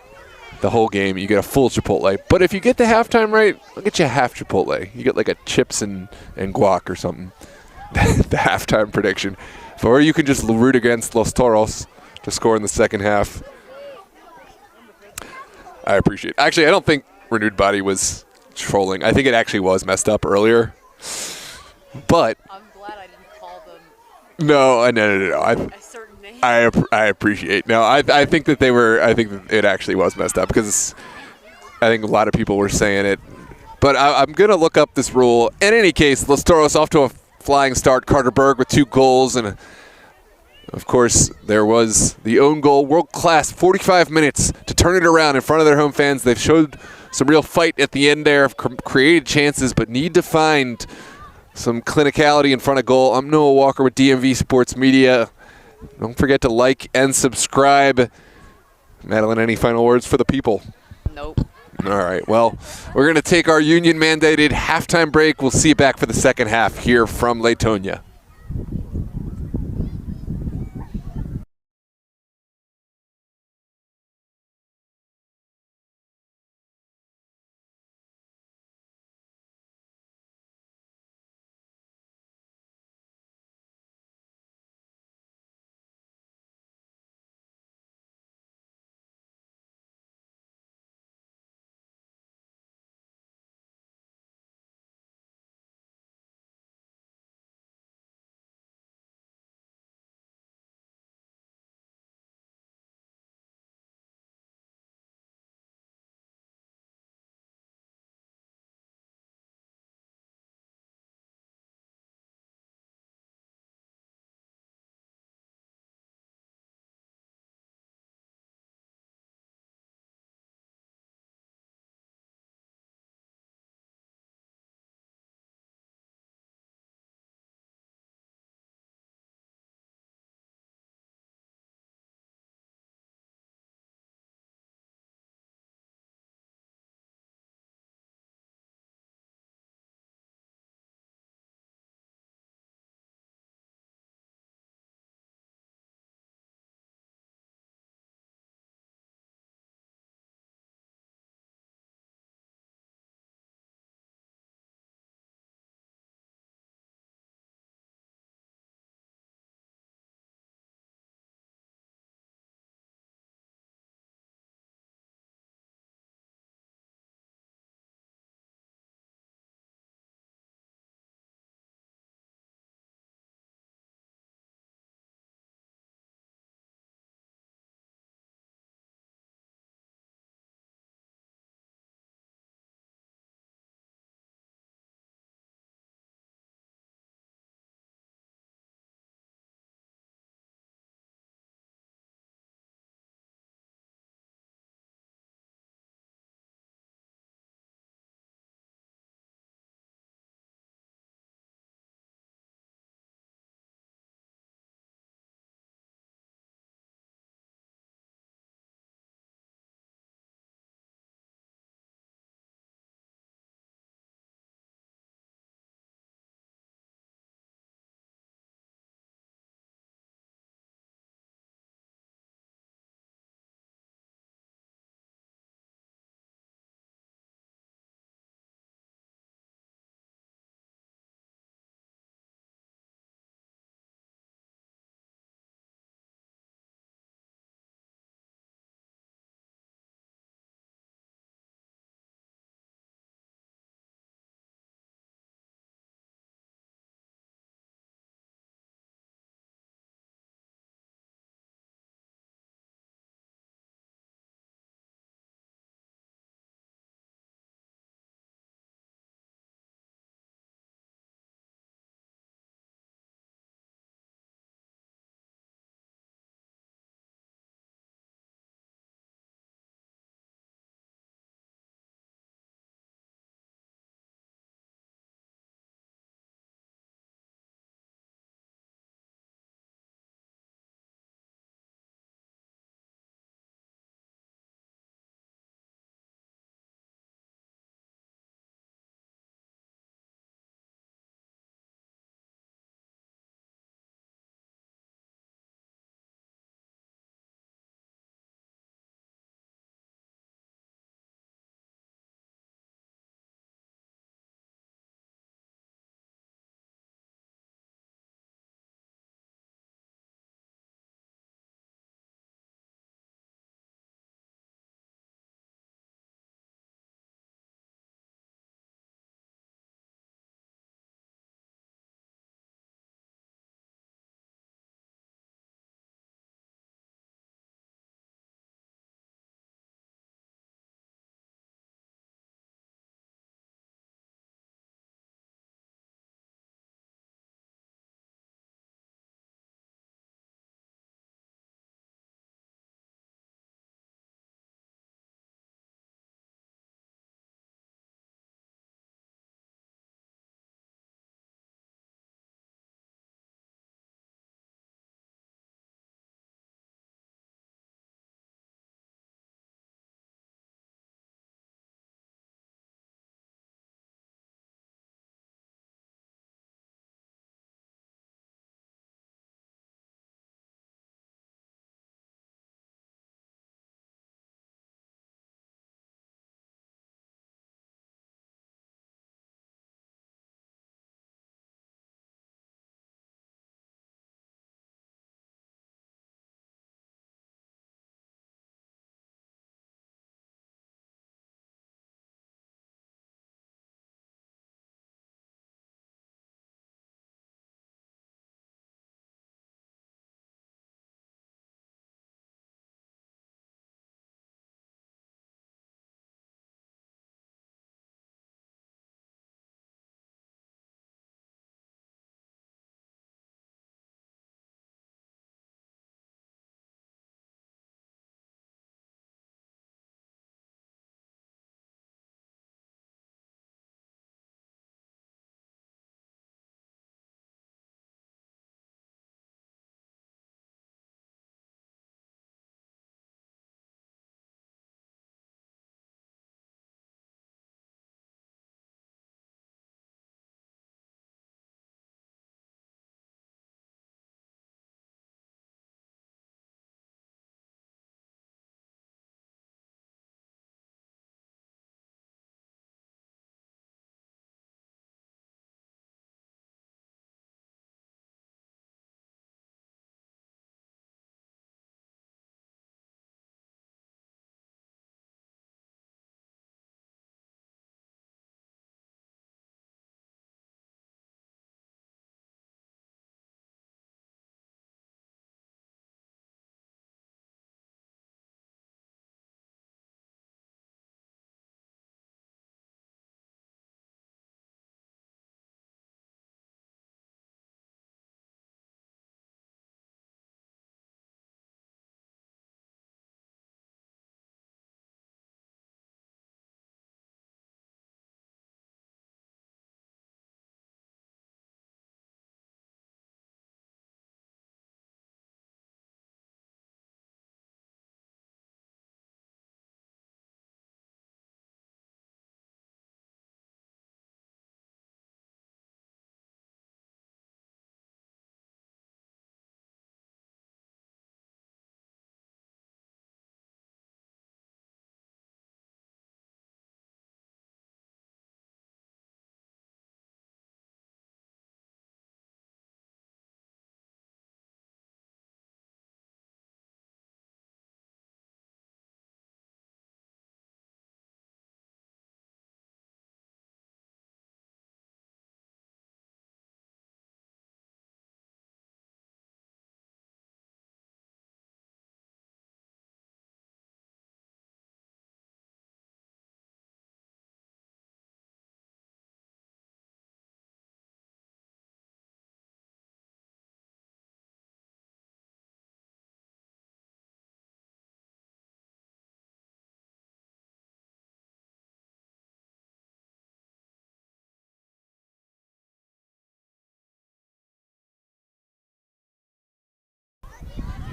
the whole game, you get a full Chipotle. But if you get the halftime right, I'll get you a half Chipotle. You get like a chips and guac or something. The halftime prediction. Or you can just root against Los Toros to score in the second half. I appreciate it. Actually, I don't think Renewed Body was trolling. I think it actually was messed up earlier. But I'm glad I didn't call them no. a certain name. I appreciate. No, I think that they were. I think that it actually was messed up because I think a lot of people were saying it. But I'm gonna look up this rule. In any case, Los Toros off to a flying start. Carter Berg with 2 goals, and of course there was the own goal. World Class, 45 minutes to turn it around in front of their home fans. They've showed some real fight at the end there, created chances, but need to find some clinicality in front of goal. I'm Noah Walker with DMV Sports Media. Don't forget to like and subscribe. Madeline, any final words for the people? Nope. All right, well, we're going to take our union-mandated halftime break. We'll see you back for the second half here from Latonia.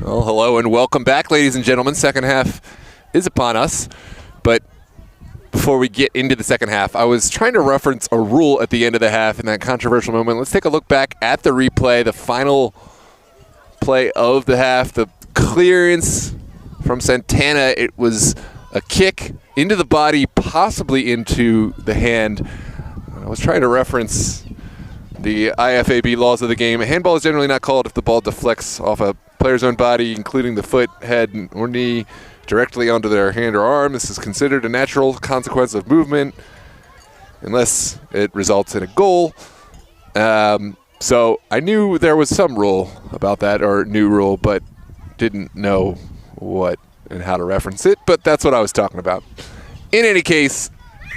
Well, hello and welcome back, ladies and gentlemen. Second half is upon us. But before we get into the second half, I was trying to reference a rule at the end of the half in that controversial moment. Let's take a look back at the replay, the final play of the half. The clearance from Santana, it was a kick into the body, possibly into the hand. I was trying to reference the IFAB laws of the game. A handball is generally not called if the ball deflects off a player's own body, including the foot, head, or knee, directly onto their hand or arm. This is considered a natural consequence of movement unless it results in a goal. So I knew there was some rule about that, or new rule, but didn't know what and how to reference it. But that's what I was talking about. In any case,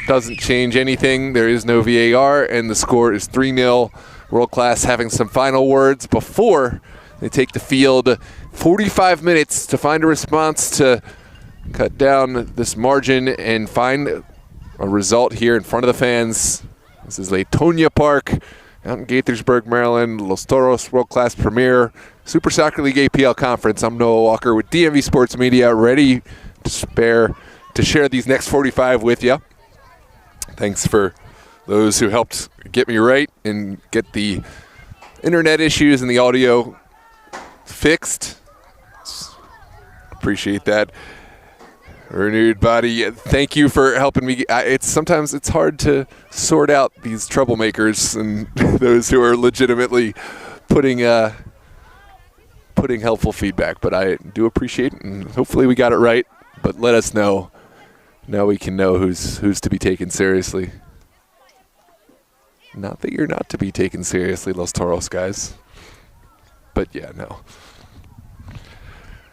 doesn't change anything. There is no VAR, and the score is 3-0. World Class having some final words before they take the field. 45 minutes to find a response to cut down this margin and find a result here in front of the fans. This is Latonia Park out in Gaithersburg, Maryland. Los Toros World Class Premier Super Soccer League APL Conference. I'm Noah Walker with DMV Sports Media, ready to share these next 45 with you. Thanks for those who helped get me right and get the internet issues and the audio fixed. Appreciate that. Renewed body, thank you for helping me. Sometimes it's hard to sort out these troublemakers and those who are legitimately putting helpful feedback, but I do appreciate it, and hopefully we got it right. But let us know. Now we can know who's to be taken seriously. Not that you're not to be taken seriously, Los Toros guys. But yeah, no.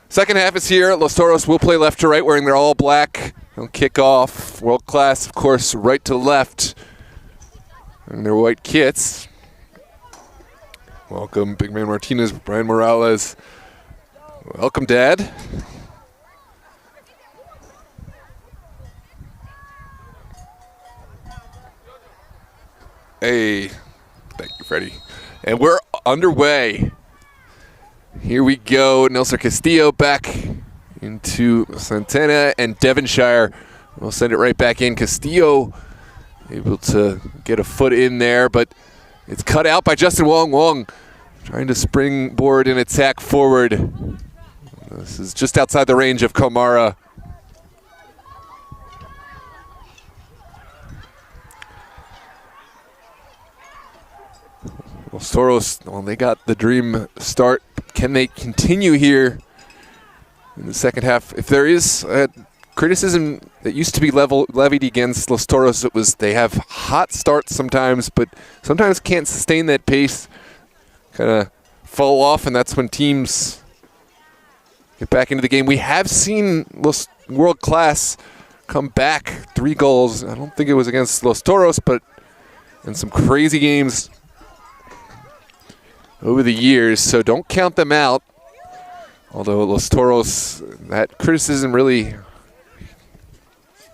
Second half is here. Los Toros will play left to right, wearing their all black. They'll kick off. World Class, of course, right to left in their white kits. Welcome, Big Man Martinez, Brian Morales. Welcome, Dad. Hey, thank you, Freddie. And we're underway. Here we go. Nelson Castillo back into Santana, and Devonshire will send it right back in. Castillo able to get a foot in there, but it's cut out by Justin Wong. Wong trying to springboard and attack forward. This is just outside the range of Komara. Los Toros, well, they got the dream start. Can they continue here in the second half? If there is criticism that used to be levied against Los Toros, it was they have hot starts sometimes, but sometimes can't sustain that pace, kind of fall off, and that's when teams get back into the game. We have seen Los World Class come back 3 goals. I don't think it was against Los Toros, but in some crazy games over the years, so don't count them out. Although Los Toros, that criticism really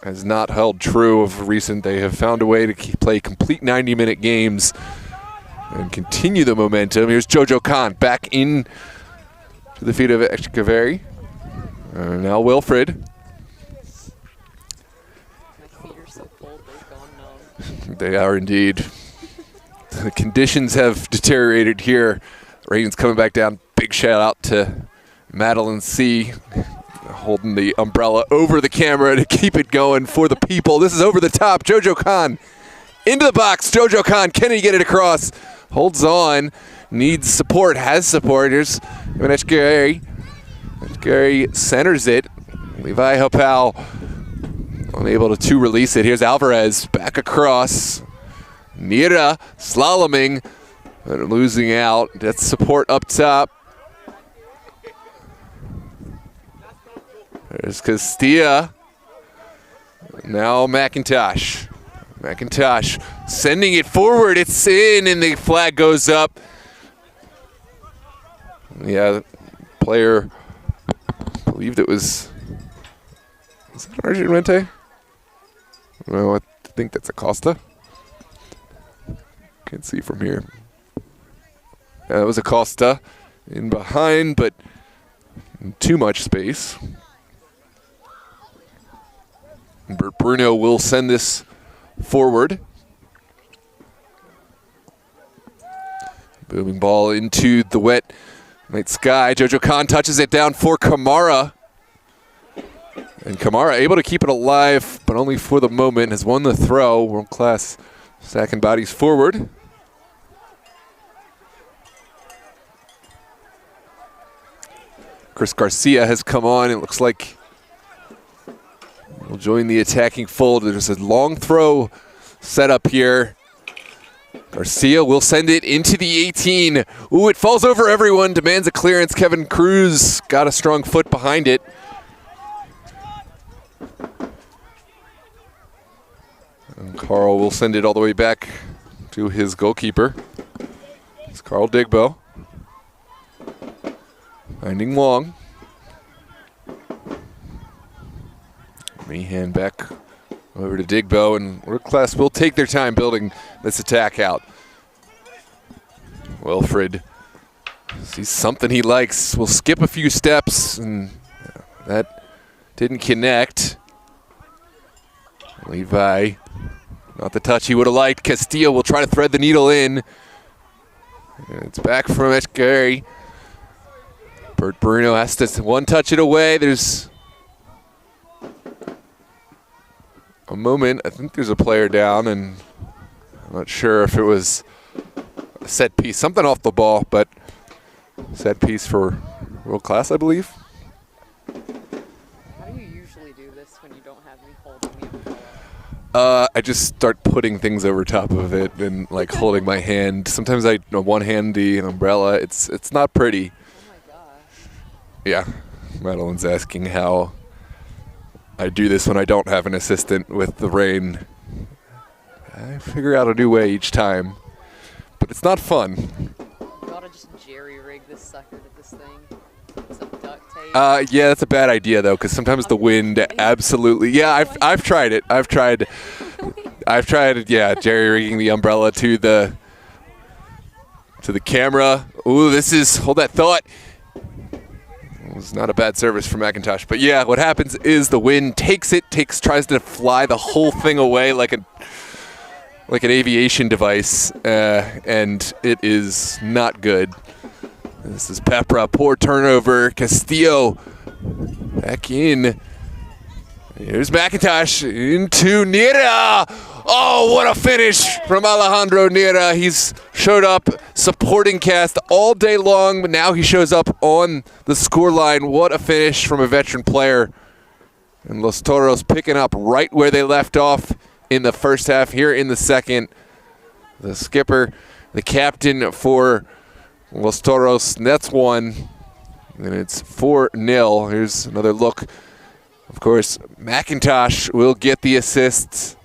has not held true of recent. They have found a way to play complete 90-minute games and continue the momentum. Here's Jojo Khan back in to the feet of Echeverry. Now Wilfred. They are indeed. The conditions have deteriorated here. Rain's coming back down. Big shout out to Madeline C. holding the umbrella over the camera to keep it going for the people. This is over the top. Jojo Khan into the box. Jojo Khan, can he get it across? Holds on. Needs support. Has support. Here's Gary. Gary centers it. Levi Hopal unable to release it. Here's Alvarez back across. Nira slaloming, but losing out. That's support up top. There's Castilla. Now McIntosh. McIntosh sending it forward. It's in, and the flag goes up. Yeah, the player, I believed it was that Argent Rente? No, I think that's Acosta. Can't see from here. That was Acosta in behind, but too much space. Bert Bruno will send this forward. Moving ball into the wet night sky. Jojo Khan touches it down for Kamara. And Kamara able to keep it alive, but only for the moment. Has won the throw. World class stacking bodies forward. Chris Garcia has come on. It looks like he'll join the attacking fold. There's a long throw set up here. Garcia will send it into the 18. Ooh, it falls over everyone, demands a clearance. Kevin Cruz got a strong foot behind it. And Carl will send it all the way back to his goalkeeper. It's Carl Digbo. Finding Long. Meehan back over to Digbo, and World Class will take their time building this attack out. Wilfred sees something he likes. Will skip a few steps, and that didn't connect. Levi, not the touch he would have liked. Castillo will try to thread the needle in. And it's back from Echeverry. Bert Bruno has to one-touch it away. There's a moment. I think there's a player down, and I'm not sure if it was a set piece. Something off the ball, but set piece for World Class, I believe. How do you usually do this when you don't have me holding the umbrella? I just start putting things over top of it and like holding my hand. Sometimes I one-hand the umbrella. It's not pretty. Yeah, Madeline's asking how I do this when I don't have an assistant with the rain. I figure out a new way each time, but it's not fun. You gotta just jerry-rig this sucker to this thing. Put some duct tape. Yeah, that's a bad idea though, because sometimes the wind absolutely. Yeah, I've tried it. I've tried. Yeah, jerry-rigging the umbrella to the camera. Ooh, hold that thought. It was not a bad service for McIntosh. But yeah, what happens is the wind tries to fly the whole thing away like an aviation device, and it is not good. This is Pepra, poor turnover. Castillo back in. Here's McIntosh into Nira. Oh, what a finish from Alejandro Nira. He's showed up supporting cast all day long, but now he shows up on the scoreline. What a finish from a veteran player. And Los Toros picking up right where they left off in the first half. Here in the second, the skipper, the captain for Los Toros, nets one, and it's 4-0. Here's another look. Of course, McIntosh will get the assists.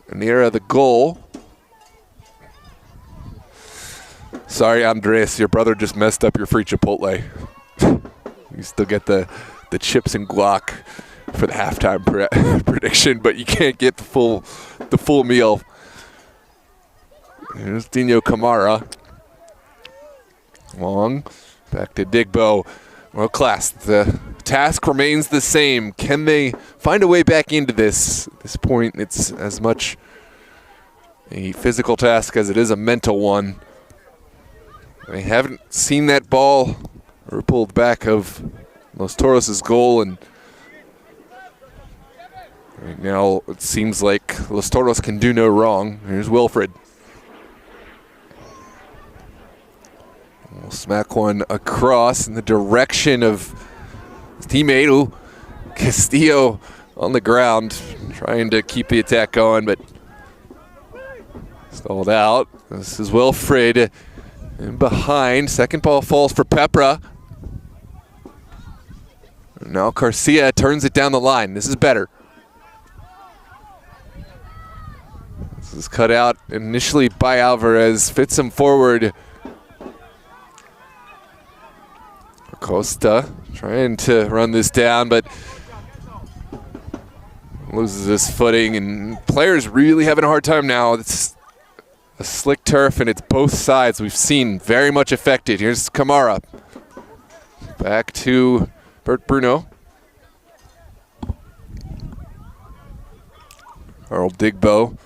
Nira the goal. Sorry, Andres, your brother just messed up your free Chipotle. You still get the chips and guac for the halftime prediction, but you can't get the full meal. Here's Dino Kamara. Long, back to Digbo. World Class. The task remains the same. Can they find a way back into this? At this point, it's as much a physical task as it is a mental one. They haven't seen that ball rippled back of Los Toros' goal, and right now it seems like Los Toros can do no wrong. Here's Wilfred. We'll smack one across in the direction of his teammate. Ooh, Castillo on the ground, trying to keep the attack going, but stalled out. This is Wilfred in behind. Second ball falls for Pepra. Now Garcia turns it down the line. This is better. This is cut out initially by Alvarez. Fits him forward. Acosta trying to run this down, but loses his footing, and players really having a hard time now. It's a slick turf, and it's both sides we've seen very much affected. Here's Kamara. Back to Bert Bruno. Carl Digbo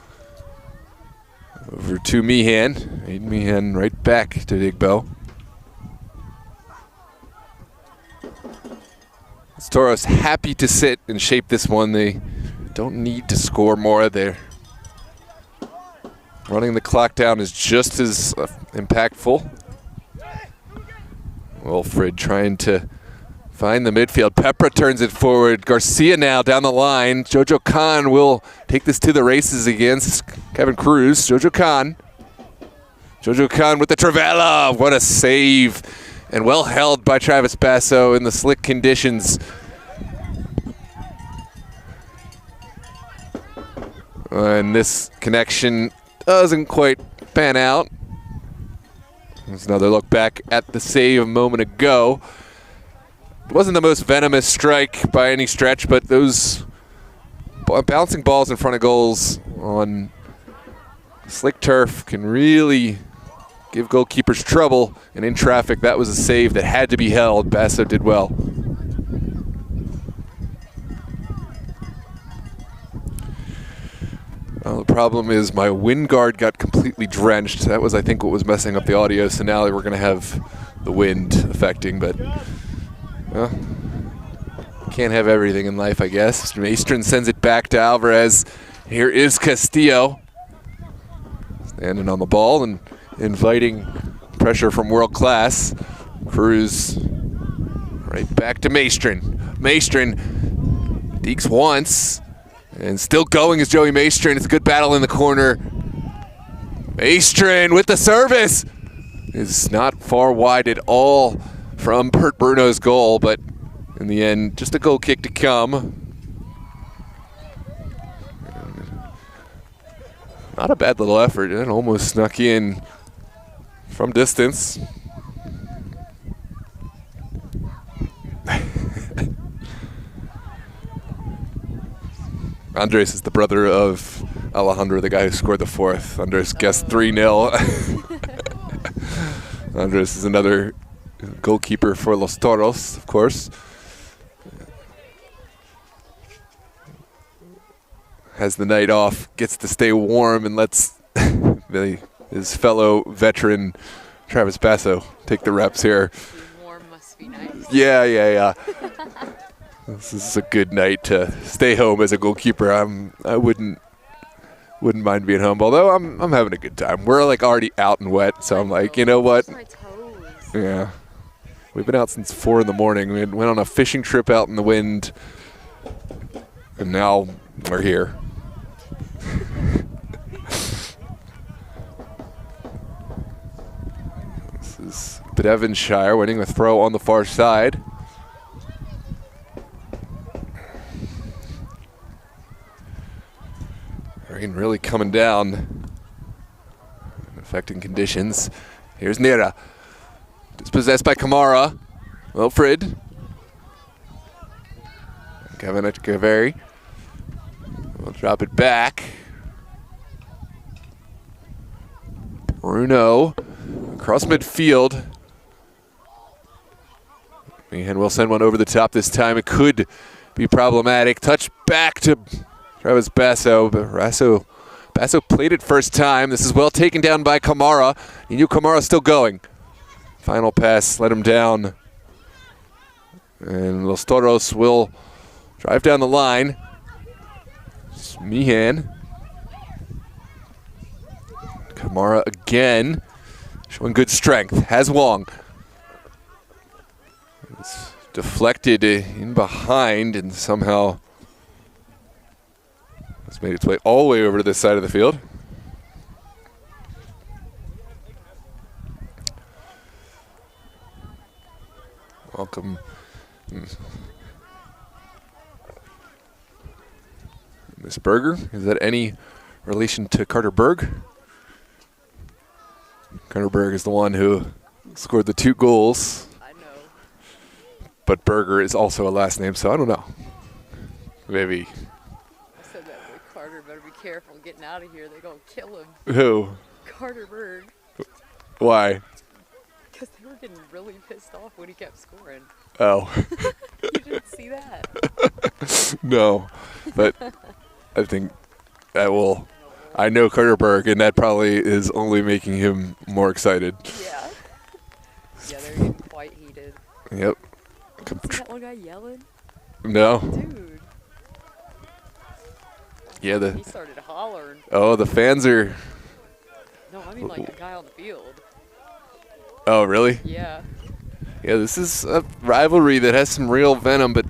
over to Meehan. Aiden Meehan right back to Digbo. Toros happy to sit and shape this one. They don't need to score more. They're running the clock down is just as impactful. Wilfred trying to find the midfield. Pepra turns it forward. Garcia now down the line. Jojo Khan will take this to the races against Kevin Cruz. Jojo Khan with the Trivela. What a save. And well held by Travis Basso in the slick conditions. And this connection doesn't quite pan out. There's another look back at the save a moment ago. It wasn't the most venomous strike by any stretch, but those bouncing balls in front of goals on slick turf can really give goalkeepers trouble. And in traffic, that was a save that had to be held. Basso did well. Well, the problem is my wind guard got completely drenched. That was, I think, what was messing up the audio. So now we're going to have the wind affecting, but well, can't have everything in life, I guess. Maestrin sends it back to Alvarez. Here is Castillo standing on the ball and inviting pressure from world class. Cruz right back to Maestrin. Maestrin dekes once. And still going is Joey Maestrin. It's a good battle in the corner. Maestrin with the service. Is not far wide at all from Bert Bruno's goal, but in the end, just a goal kick to come. Not a bad little effort. It almost snuck in from distance. Andres is the brother of Alejandro, the guy who scored the fourth. Andres guessed 3-0. Andres is another goalkeeper for Los Toros, of course. Has the night off, gets to stay warm, and lets his fellow veteran Travis Basso take the reps here. Warm must be nice. Yeah. This is a good night to stay home as a goalkeeper. I wouldn't mind being home, although I'm having a good time. We're like already out and wet, so I'm like, you know what? Yeah. We've been out since 4 in the morning. We went on a fishing trip out in the wind, and now we're here. This is Devonshire winning a throw on the far side. Rain really coming down, affecting conditions. Here's Nera. Dispossessed by Kamara. Wilfred. Kevin Etcheverry. We'll drop it back. Bruno across midfield. Meehan will send one over the top this time. It could be problematic. Touch back to Travis Basso, but Basso played it first time. This is well taken down by Kamara. You knew Kamara still going. Final pass let him down. And Los Toros will drive down the line. It's Meehan. Kamara again, showing good strength. Has Wong. It's deflected in behind and somehow it's made its way all the way over to this side of the field. Welcome. Miss Berger, is that any relation to Carter Berg? Carter Berg is the one who scored the 2 goals. I know. But Berger is also a last name, so I don't know. Maybe. I said that boy Carter better be careful getting out of here. They're going to kill him. Who? Carter Berg. Why? Because they were getting really pissed off when he kept scoring. Oh. You didn't see that. No. But I think that will. I know Carter Berg, and that probably is only making him more excited. Yeah. Yeah, they're getting quite heated. Yep. See that one guy yelling? No. Dude. Yeah, He started hollering. the fans are. No, I mean like a guy on the field. Oh, really? Yeah. Yeah, this is a rivalry that has some real venom, but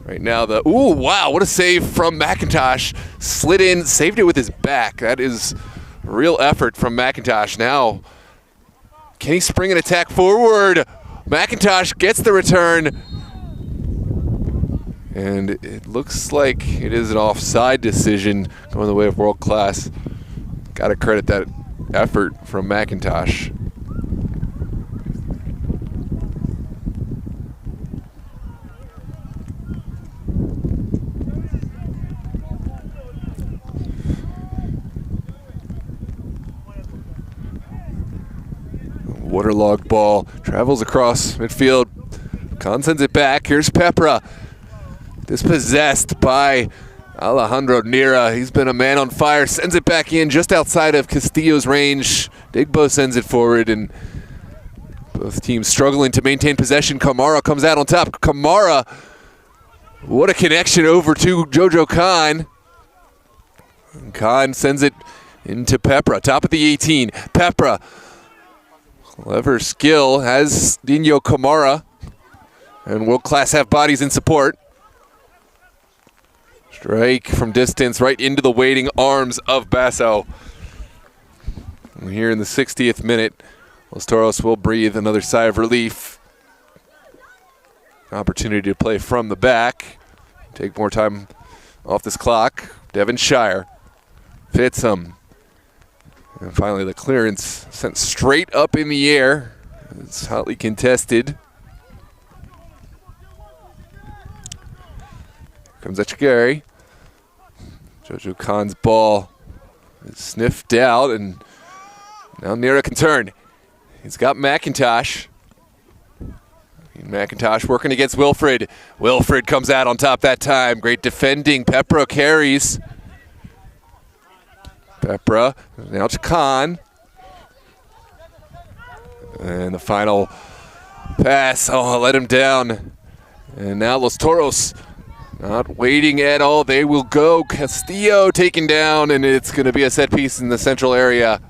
right now ooh, wow, what a save from McIntosh. Slid in, saved it with his back. That is a real effort from McIntosh. Now, can he spring an attack forward? McIntosh gets the return. And it looks like it is an offside decision going the way of world class. Got to credit that effort from McIntosh. Waterlogged ball travels across midfield. Khan sends it back. Here's Pepra. Dispossessed by Alejandro Nira. He's been a man on fire. Sends it back in just outside of Castillo's range. Digbo sends it forward, and both teams struggling to maintain possession. Kamara comes out on top. Kamara, what a connection over to Jojo Khan. And Khan sends it into Pepra, top of the 18. Pepra, clever skill, has Dino Kamara, and World Class have bodies in support. Strike from distance right into the waiting arms of Basso. And here in the 60th minute, Los Toros will breathe another sigh of relief. Opportunity to play from the back. Take more time off this clock. Devon Shire fits him. And finally the clearance sent straight up in the air. It's hotly contested. Comes Echigari. Jojo Khan's ball is sniffed out, and now Nira can turn. He's got McIntosh. McIntosh working against Wilfred. Wilfred comes out on top that time. Great defending. Pepra carries. Pepra now to Khan. And the final pass. Oh, let him down. And now Los Toros not waiting at all. They will go. Castillo taken down, and it's going to be a set piece in the central area.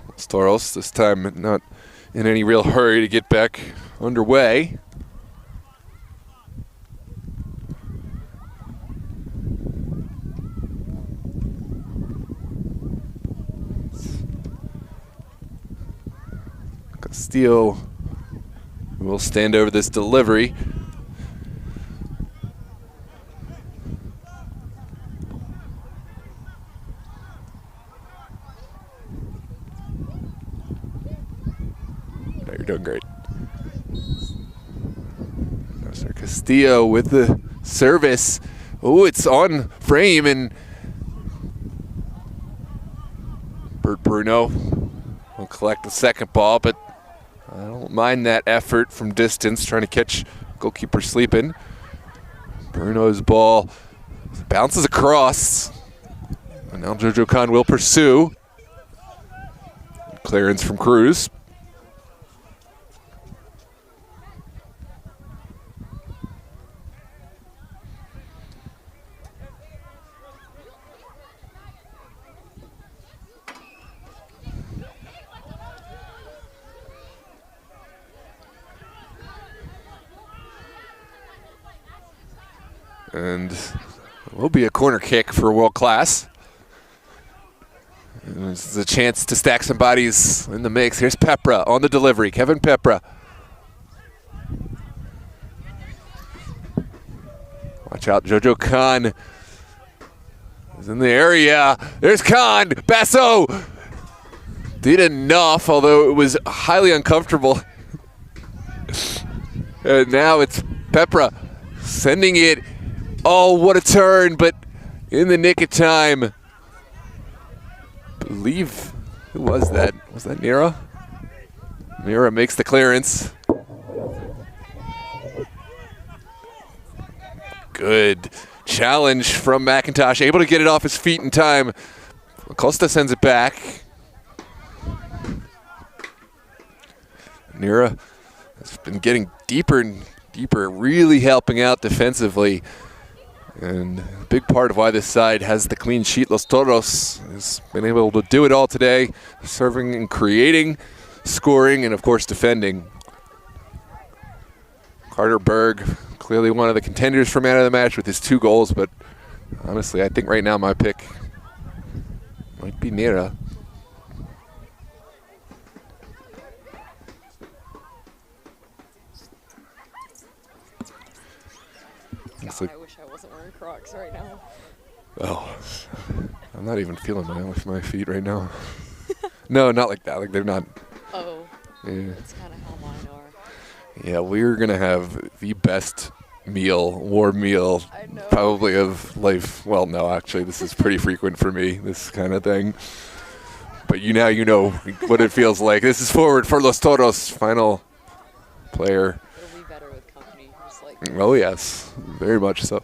Los Toros, this time not in any real hurry to get back underway. Castillo will stand over this delivery. No, you're doing great. Mr. Castillo with the service. Oh, it's on frame, and Bert Bruno will collect the second ball, but I don't mind that effort from distance, trying to catch goalkeeper sleeping. Bruno's ball bounces across, and now Jojo Khan will pursue. Clearance from Cruz. And it will be a corner kick for World Class. And this is a chance to stack some bodies in the mix. Here's Pepra on the delivery. Kevin Pepra. Watch out, Jojo Khan is in the area. There's Khan. Basso did enough, although it was highly uncomfortable. And now it's Pepra sending it Oh, what a turn, but in the nick of time. Believe, who was that? Was that Nira? Nira makes the clearance. Good challenge from McIntosh, able to get it off his feet in time. Costa sends it back. Nira has been getting deeper and deeper, really helping out defensively. And a big part of why this side has the clean sheet, Los Toros, has been able to do it all today, serving and creating, scoring, and of course defending. Carter Berg, clearly one of the contenders for man of the match with his 2 goals, but honestly, I think right now my pick might be Nira. God, I wish I wasn't wearing Crocs right now. Oh, I'm not even feeling my feet right now. No, not like that. Like they're not. Oh, Yeah. that's kind of how mine are. Yeah, we're gonna have the best warm meal, I know. probably of life. Well, no, actually, this is pretty frequent for me, this kind of thing. But you know what it feels like. This is forward for Los Toros, final player. It'll be better with company. Just like Oh yes, very much so.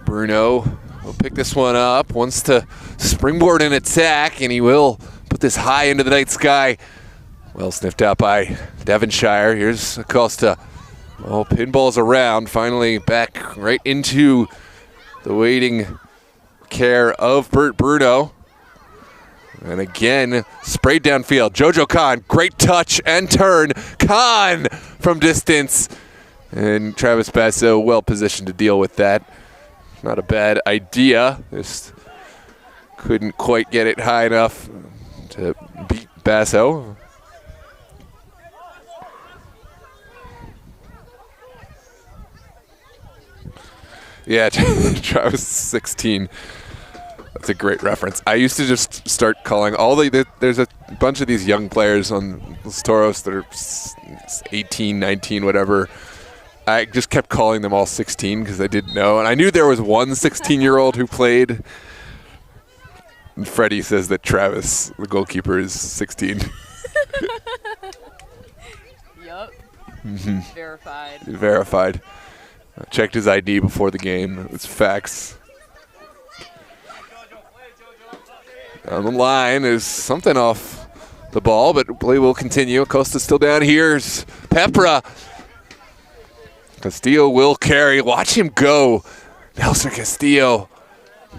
Bruno will pick this one up, wants to springboard an attack, and he will put this high into the night sky. Well sniffed out by Devonshire. Here's Acosta. Oh, pinballs around, finally back right into the waiting care of Bert Bruno. And again, sprayed downfield. Jojo Khan, great touch and turn. Khan from distance. And Travis Basso well positioned to deal with that. Not a bad idea. Just couldn't quite get it high enough to beat Basso. Yeah, Travis 16. That's a great reference. I used to just start calling there's a bunch of these young players on Los Toros that are 18, 19, whatever. I just kept calling them all 16 because I didn't know. And I knew there was one 16-year-old who played. And Freddie says that Travis, the goalkeeper, is 16. Yup. Verified. Verified. I checked his ID before the game. It was facts. On the line is something off the ball, but play will continue. Acosta's still down here. Here's Pepra. Castillo will carry. Watch him go. Nelson Castillo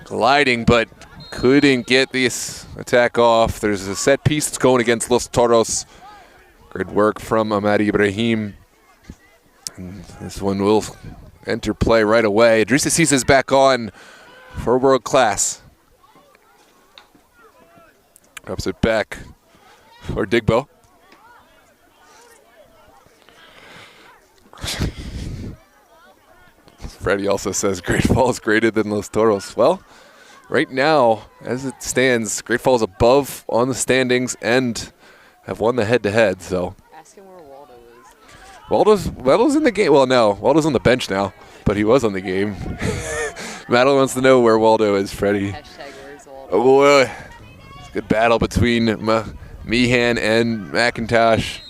gliding, but couldn't get this attack off. There's a set piece that's going against Los Toros. Good work from Ahmad Ibrahim. And this one will enter play right away. Idrissa Cisa's back on for world class. Drops it back for Digbo. Freddie also says Great Falls greater than Los Toros. Well, right now, as it stands, Great Falls above on the standings and have won the head-to-head. So Ask him where Waldo is. Waldo's in the game. Well, no, Waldo's on the bench now, but he was on the game. Madeline wants to know where Waldo is, Freddie. Hashtag where's Waldo. Oh, it's a good battle between Meehan and McIntosh.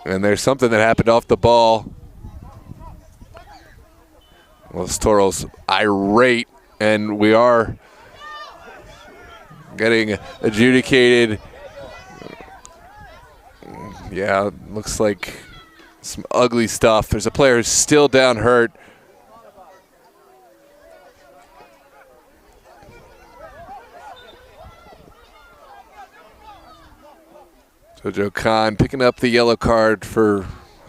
And there's something that happened off the ball. Los Toros irate, and we are getting adjudicated. Yeah, looks like some ugly stuff. There's a player who's still down hurt. Jojo Khan picking up the yellow card for,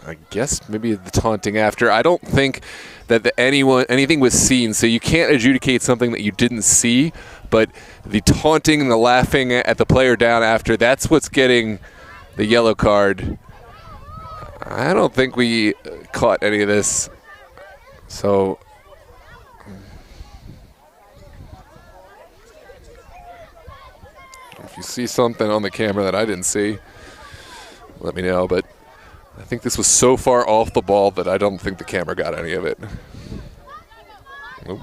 I guess, maybe the taunting after. I don't think that anything was seen, so you can't adjudicate something that you didn't see, but the taunting and the laughing at the player down after, that's what's getting the yellow card. I don't think we caught any of this. So if you see something on the camera that I didn't see, let me know. But think this was so far off the ball that I don't think the camera got any of it. Nope.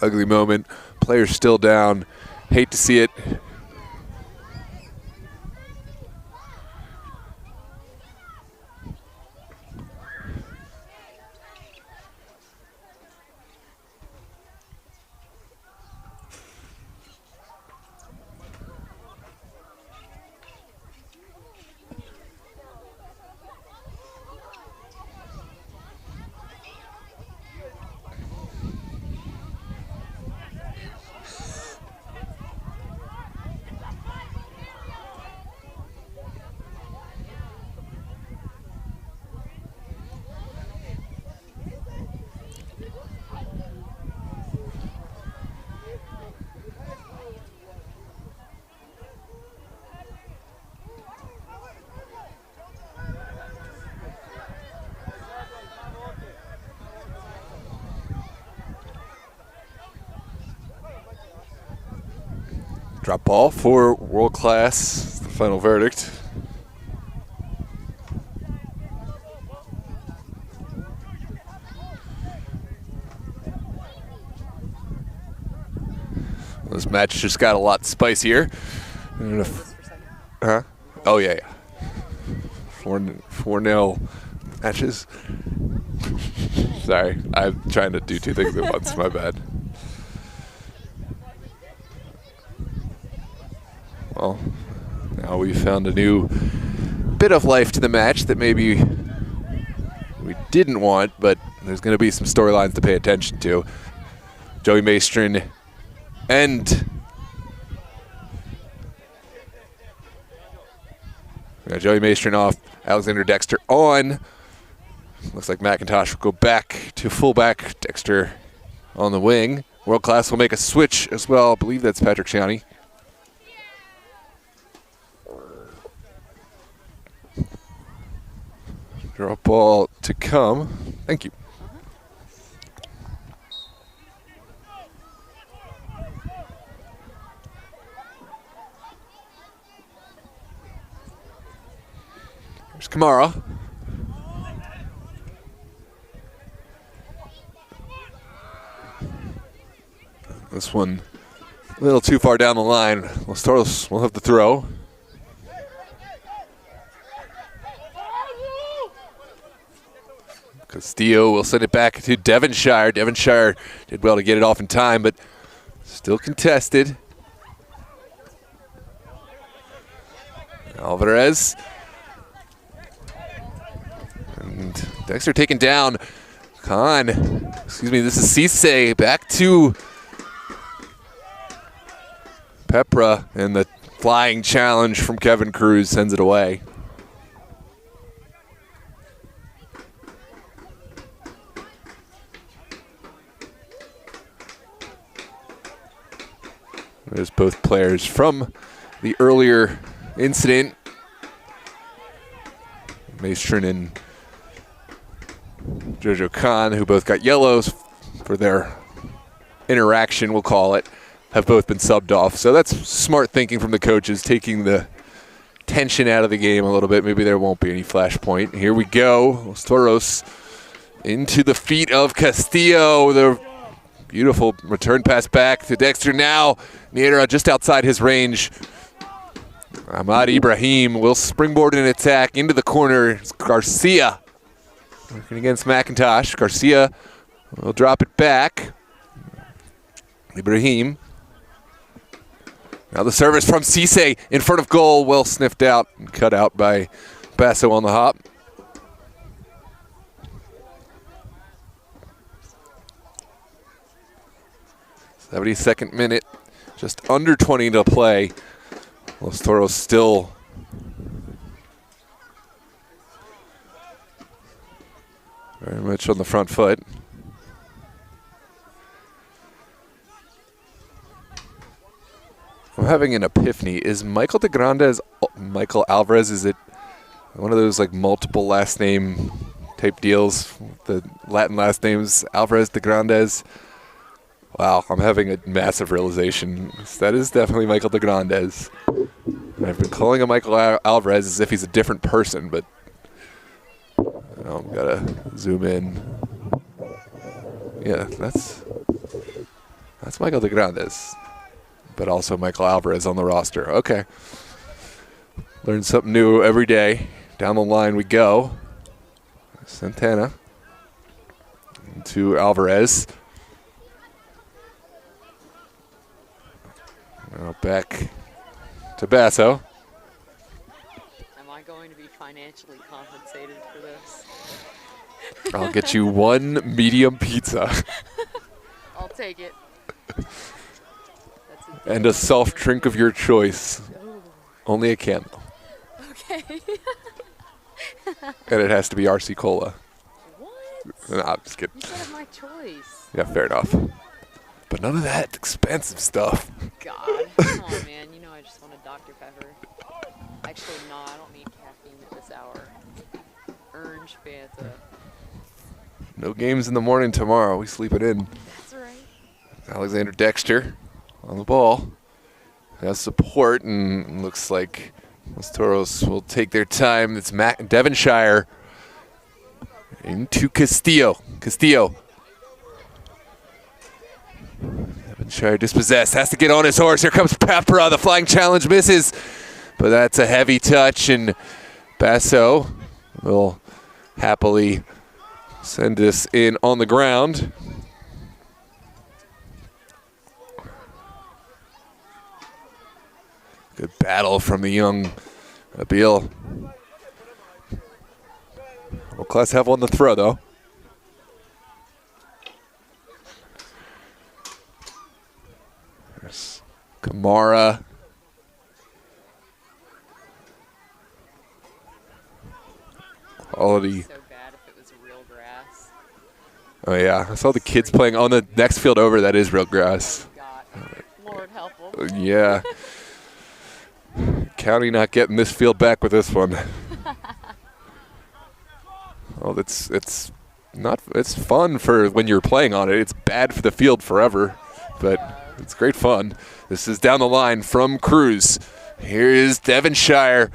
Ugly moment. Players still down. Hate to see it. Drop ball for World Class, the final verdict. This match just got a lot spicier. Huh? Oh, yeah. 4-0 matches. Sorry, I'm trying to do two things at once. My bad. Well, now we found a new bit of life to the match that maybe we didn't want, but there's going to be some storylines to pay attention to. Joey Maestrin and Joey Maestrin off, Alexander Dexter on. Looks like McIntosh will go back to fullback, Dexter on the wing. World Class will make a switch as well. I believe that's Patrick Shiani. Drop ball to come. Thank you. Here's Kamara. This one a little too far down the line. Los Toros will have the throw. Castillo will send it back to Devonshire. Devonshire did well to get it off in time, but still contested. Alvarez. And Dexter taken down. Khan. Excuse me, this is Cisse. Back to Pepra. And the flying challenge from Kevin Cruz sends it away. There's both players from the earlier incident. Maestrin and Jojo Khan, who both got yellows for their interaction, we'll call it, have both been subbed off. So that's smart thinking from the coaches, taking the tension out of the game a little bit. Maybe there won't be any flashpoint. Here we go. Los Toros into the feet of Castillo. The beautiful return pass back to Dexter now. Niedera just outside his range. Ahmad Ibrahim will springboard an attack into the corner. It's Garcia working against McIntosh. Garcia will drop it back. Ibrahim. Now the service from Cisse in front of goal. Well sniffed out and cut out by Basso on the hop. '72nd minute, just under 20 to play. Los Toros still very much on the front foot. I'm having an epiphany. Is Michael de Grandes Michael Alvarez? Is it one of those like multiple last name type deals? The Latin last names, Alvarez de Grandes. Wow, I'm having a massive realization. That is definitely Michael de Grandes. I've been calling him Michael Alvarez as if he's a different person, but I've got to zoom in. Yeah, that's Michael de Grandes, but also Michael Alvarez on the roster. Okay. Learn something new every day. Down the line we go. Santana to Alvarez. Now back to Basso. Am I going to be financially compensated for this? I'll get you one medium pizza. I'll take it. And a soft drink of your choice. Only a can, though. Okay. And it has to be RC Cola. What? No, I'm just kidding. You said my choice. Yeah, fair enough. But none of that expensive stuff. God. Come on, man. You know I just want a Dr. Pepper. Actually, no, I don't need caffeine at this hour. Orange Fanta. No games in the morning tomorrow. We sleep it in. That's right. Alexander Dexter on the ball. Has support, and looks like Los Toros will take their time. It's Devonshire into Castillo. Devonshire dispossessed. Has to get on his horse. Here comes Papera. The flying challenge misses. But that's a heavy touch, and Basso will happily send us in on the ground. Good battle from the young APL. World Class have on the throw, though. There's Kamara. Quality. So bad if it was real grass. Oh, yeah. I saw the kids playing on the next field over. That is real grass. God. Lord help them. Yeah. County not getting this field back with this one. Oh, it's fun for when you're playing on it. It's bad for the field forever, but it's great fun. This is down the line from Cruz. Here is Devonshire.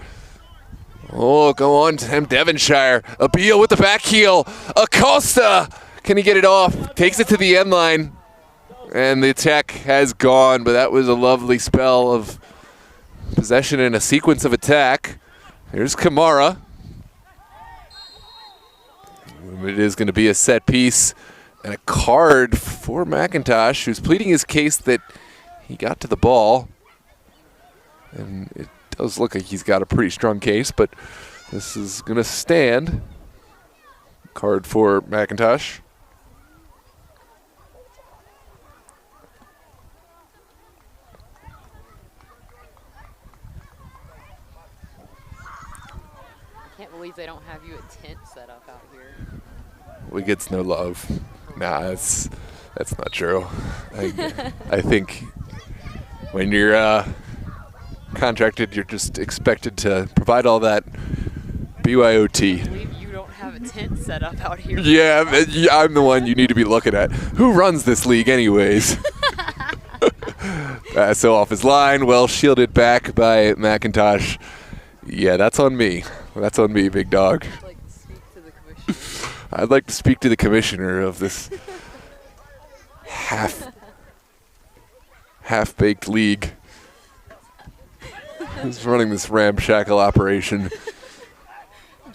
Oh, go on to him, Devonshire. Abeel with the back heel. Acosta, can he get it off? Takes it to the end line, and the attack has gone. But that was a lovely spell of possession and a sequence of attack. Here's Kamara. It is going to be a set piece and a card for McIntosh, who's pleading his case that he got to the ball. And it does look like he's got a pretty strong case, but this is going to stand. Card for McIntosh. I can't believe they don't have you a tent set up out here. We gets no love. Nah, that's not true. I think when you're contracted, you're just expected to provide all that BYOT. I believe you don't have a tent set up out here. Yeah, I'm the one you need to be looking at. Who runs this league anyways? So off his line, well shielded back by McIntosh. Yeah, that's on me. That's on me, big dog. I'd like to speak to the commissioner. I'd like to speak to the commissioner of this half-baked league. Who's running this ramshackle operation?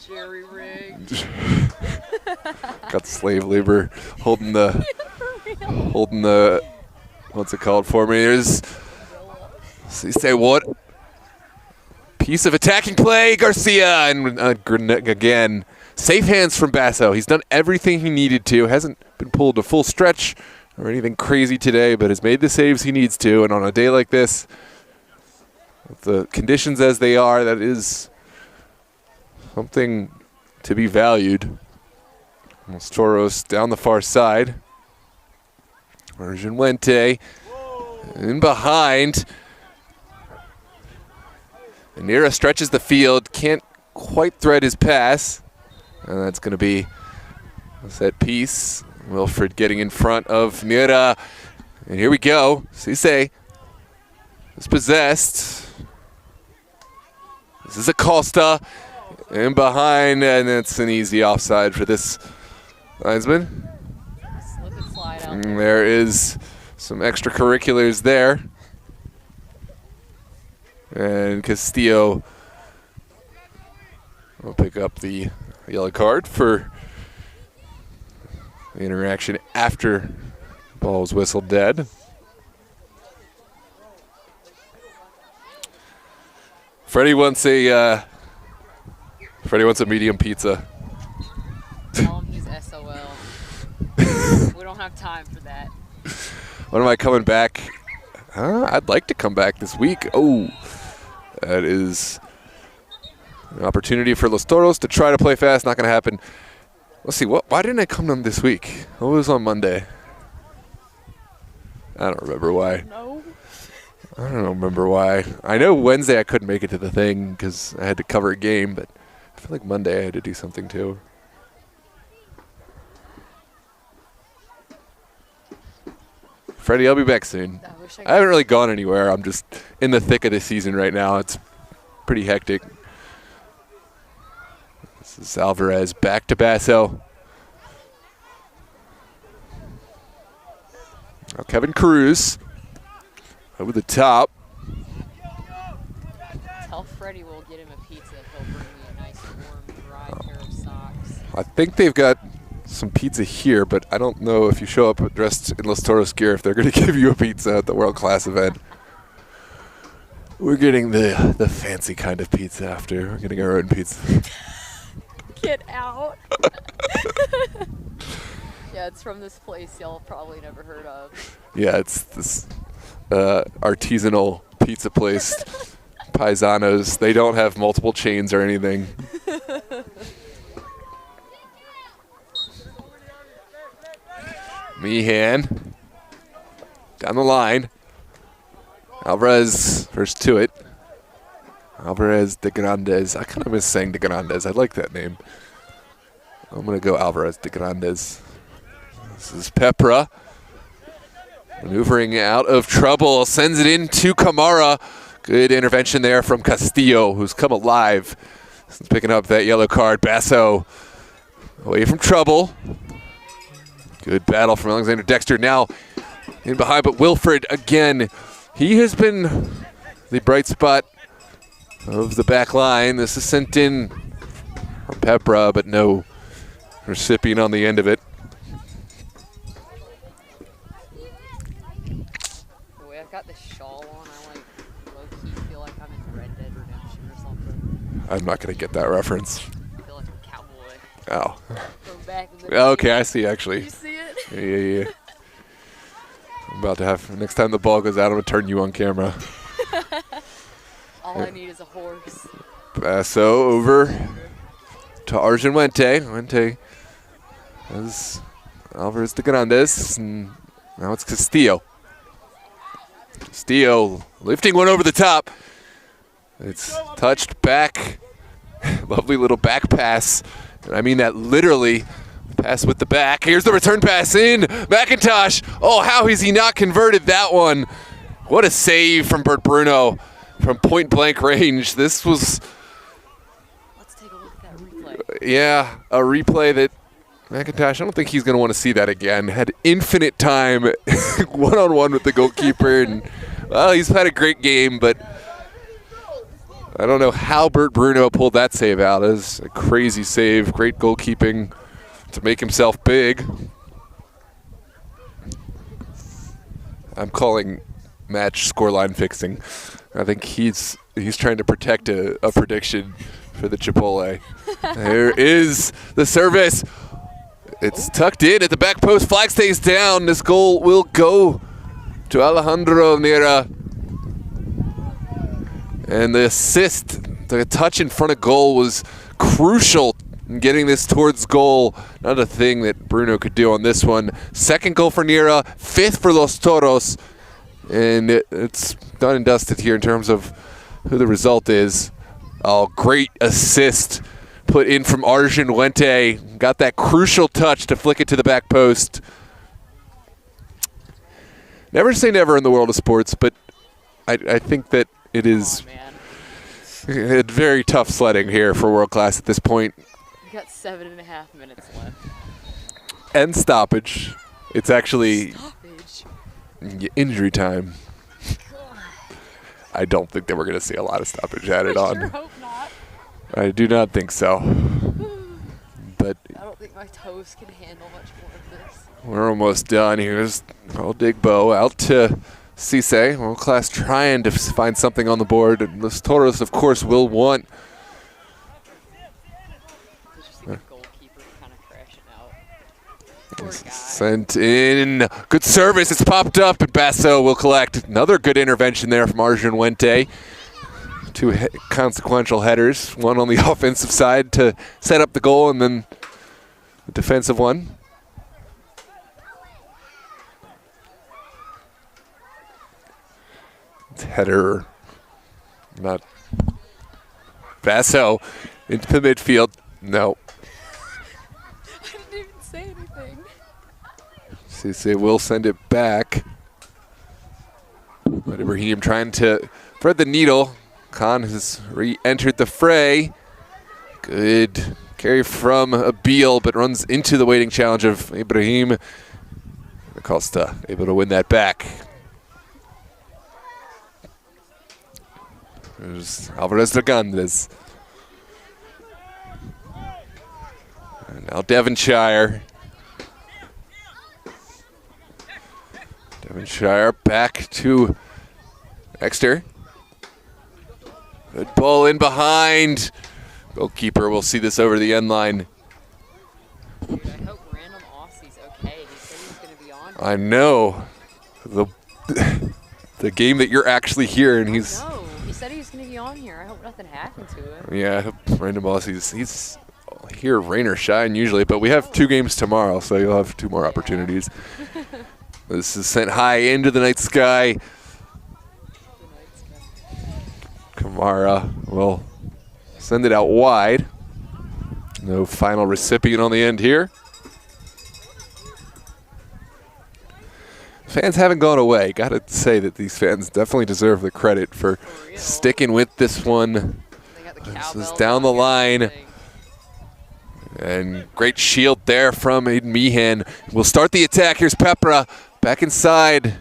Jerry rig. Got slave labor holding the what's it called for me? There's say what? Piece of attacking play, Garcia, and again, safe hands from Basso. He's done everything he needed to. Hasn't been pulled a full stretch or anything crazy today, but has made the saves he needs to. And on a day like this, with the conditions as they are, that is something to be valued. Los Toros down the far side. Virgin Wente in behind. Anira stretches the field, can't quite thread his pass. And that's going to be a set piece. Wilfred getting in front of Nira. And here we go. Cisse is possessed. This is Acosta. And behind, and it's an easy offside for this linesman. Slip and slide out. And there is some extracurriculars there. And Castillo will pick up the yellow card for the interaction after the ball was whistled dead. Freddie wants a medium pizza. Tell him he's SOL. We don't have time for that. When am I coming back? I'd like to come back this week. Oh, that is an opportunity for Los Toros to try to play fast. Not going to happen. Let's see. Why didn't I come on this week? What was on Monday? I don't remember why. No. I don't remember why. I know Wednesday I couldn't make it to the thing because I had to cover a game, but I feel like Monday I had to do something too. Freddie, I'll be back soon. I haven't really gone anywhere. I'm just in the thick of the season right now. It's pretty hectic. This is Alvarez back to Basso. Now Kevin Cruz over the top. Tell Freddie we'll get him a pizza. He'll bring me a nice warm, dry pair of socks. I think they've got some pizza here, but I don't know if you show up dressed in Los Toros gear if they're going to give you a pizza at the World Class event. We're getting the fancy kind of pizza after. We're getting our own pizza. Get out. Yeah, it's from this place y'all probably never heard of. Yeah, it's this artisanal pizza place. Paisanos. They don't have multiple chains or anything. Meehan down the line. Alvarez first to it. Alvarez de Grandes. I kind of miss saying de Grandes. I like that name. I'm going to go Alvarez de Grandes. This is Pepra. Maneuvering out of trouble. Sends it in to Camara. Good intervention there from Castillo, who's come alive since picking up that yellow card. Basso away from trouble. Good battle from Alexander Dexter. Now in behind, but Wilfred again. He has been the bright spot of the back line. This is sent in from Pepra, but no recipient on the end of it. The way I've got this shawl on, I like low-key feel like I'm in Red Dead Redemption or something. I'm not going to get that reference. I feel like a cowboy Oh. from back in the day. Okay, I see actually. You see it? Yeah. I'm about to have, next time the ball goes out, I'm going to turn you on camera. All I need is a horse. Basso over to Arjun Wente. Wente has Alvarez de Grandes, and now it's Castillo. Castillo lifting one over the top. It's touched back. Lovely little back pass. And I mean that literally. Pass with the back. Here's the return pass in. McIntosh. Oh, how has he not converted that one? What a save from Bert Bruno from point blank range. This was, Let's take a look at that replay. yeah, a replay that McIntosh, I don't think he's going to want to see that again. Had infinite time one-on-one with the goalkeeper. And, well, he's had a great game, but I don't know how Bert Bruno pulled that save out. It was a crazy save. Great goalkeeping to make himself big. I'm calling match scoreline fixing. I think he's trying to protect a prediction for the Chipotle. There is the service. It's tucked in at the back post. Flag stays down. This goal will go to Alejandro Nera. And the assist, the touch in front of goal was crucial in getting this towards goal. Not a thing that Bruno could do on this one. Second goal for Nera, fifth for Los Toros. And it's done and dusted here in terms of who the result is. Oh, great assist put in from Arjun Wente. Got that crucial touch to flick it to the back post. Never say never in the world of sports, but I think that it is very tough sledding here for world class at this point. We got 7.5 minutes left. And stoppage. It's actually Stoppage. injury time. I don't think that we're going to see a lot of stoppage added on. Sure hope not. I do not think so. But I don't think my toes can handle much more of this. we're almost done. Here's Old Digbo out to Cisse. World class trying to find something on the board. And Los Toros, of course, will want. It's just like a goalkeeper kind of crashing out. Poor guy. Sent in. Good service. It's popped up, and Basso will collect. Another good intervention there from Arjun Wente. Two consequential headers. One on the offensive side to set up the goal, and then the defensive one. Header. Not. Basso into the midfield. No. I didn't even say anything. Cisse will send it back. But Ibrahim trying to thread the needle. Khan has re-entered the fray. Good carry from Abil, but runs into the waiting challenge of Ibrahim. Acosta able to win that back. There's Alvarez de Gandes. And now Devonshire. Devonshire back to Exter. Good ball in behind. Goalkeeper will see this over the end line. Dude, I hope Random Aussie's okay. He said he was going to be on. I know. The game that you're actually here, and he's. No, he said he was going to be on here. I hope nothing happened to him. Yeah, I hope Random Boss, he's here, rain or shine usually, but we have 2 games tomorrow, so you'll have 2 more opportunities. This is sent high into the night sky. Kamara will send it out wide. No final recipient on the end here. Fans haven't gone away. Got to say that these fans definitely deserve the credit for sticking with this one. They got the This is cowbells down the on line. everything. And great shield there from Aiden Meehan. We'll start the attack. Here's Pepra back inside.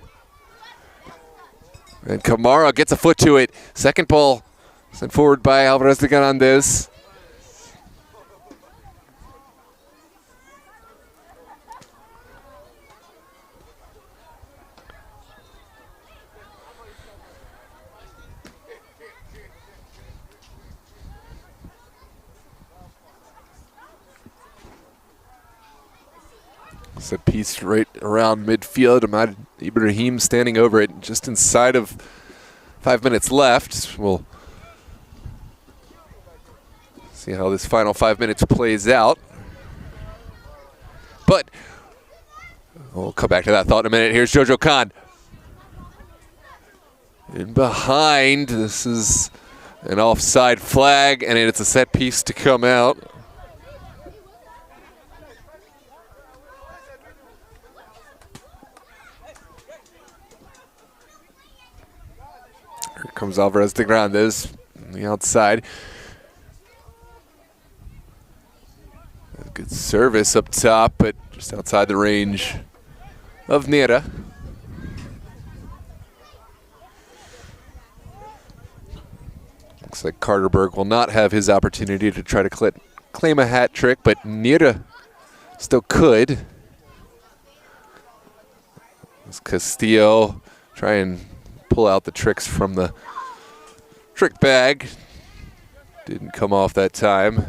And Kamara gets a foot to it. Second ball sent forward by Alvarez de Gandes. It's a piece right around midfield. Ahmad Ibrahim standing over it just inside of 5 minutes left. We'll see how this final 5 minutes plays out. But we'll come back to that thought in a minute. Here's Jojo Khan. In behind, this is an offside flag, and it's a set piece to come out. Here comes Alvarez de Grandes on the outside. A good service up top, but just outside the range of Nera. Looks like Carterberg will not have his opportunity to try to claim a hat trick, but Nera still could. As Castillo try and pull out the tricks from the trick bag. Didn't come off that time.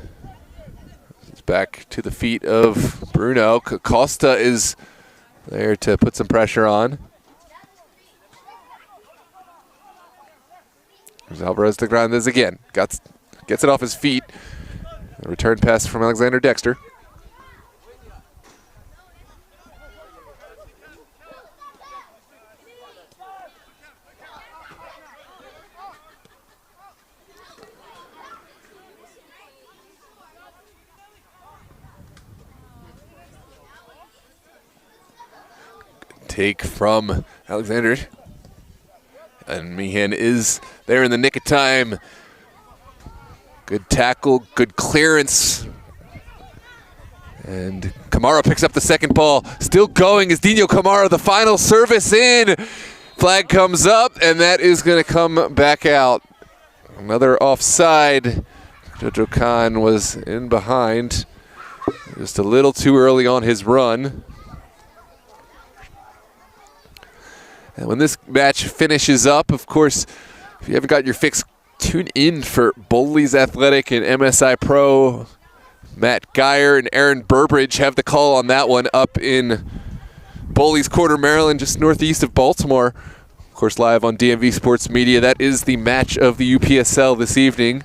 It's back to the feet of Bruno. Costa is there to put some pressure on. There's Alvarez de Grandes again. Gets it off his feet. A return pass from Alexander Dexter. take from Alexander. And Meehan is there in the nick of time. Good tackle, good clearance. And Kamara picks up the second ball. Still going is Dino Kamara, the final service in. Flag comes up, and that is going to come back out. Another offside. Jojo Khan was in behind. Just a little too early on his run. And when this match finishes up, of course, if you haven't got your fix, tune in for Bowley's Athletic and MSI Pro. Matt Geyer and Aaron Burbridge have the call on that one up in Bowley's Quarter, Maryland, just northeast of Baltimore. Of course, live on DMV Sports Media. That is the match of the UPSL this evening.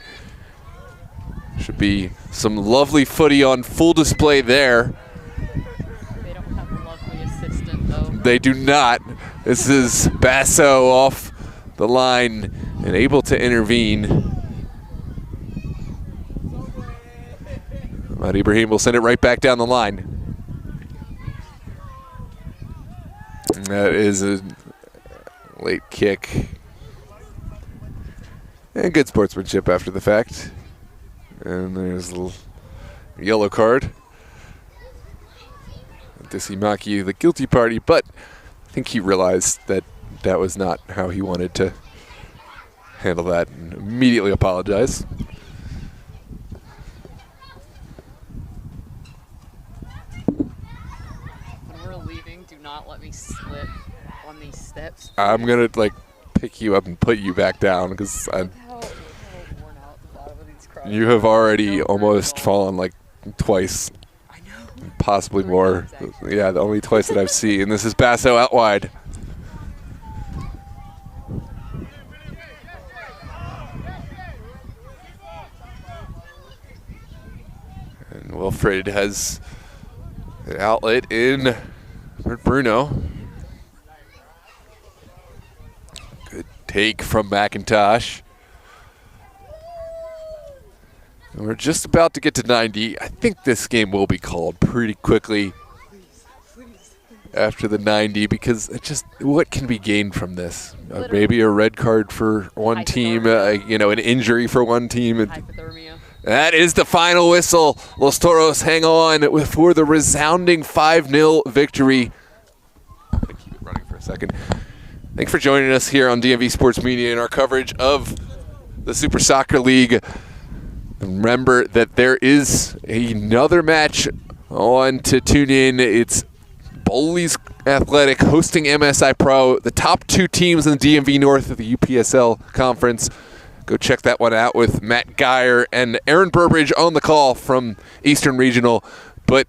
Should be some lovely footy on full display there. They don't have a lovely assistant, though. They do not. This is Basso off the line and able to intervene. Ahmad Ibrahim will send it right back down the line. And that is a late kick. And good sportsmanship after the fact. And there's a little yellow card. Dissimaki, the guilty party, but I think he realized that that was not how he wanted to handle that and immediately apologized. When we're leaving, do not let me slip on these steps. I'm going to pick you up and put you back down because Look how worn out the bottom of these crotches. you have already almost fallen twice. I know. Possibly 3 more. times, actually. Yeah, the only twice that I've seen. This is Basso out wide. And Wilfred has an outlet in for Bruno. Good take from McIntosh. And we're just about to get to 90. I think this game will be called pretty quickly after the 90 because it just what can be gained from this? Maybe a red card for one team, an injury for one team. Hypothermia. That is the final whistle. Los Toros hang on for the resounding 5-0 victory. I'm going to keep it running for a second. Thanks for joining us here on DMV Sports Media in our coverage of the Super Soccer League. Remember that there is another match on to tune in. It's Bowley's Athletic hosting MSI Pro, the top 2 teams in the DMV North of the UPSL Conference. Go check that one out with Matt Geyer and Aaron Burbridge on the call from Eastern Regional. But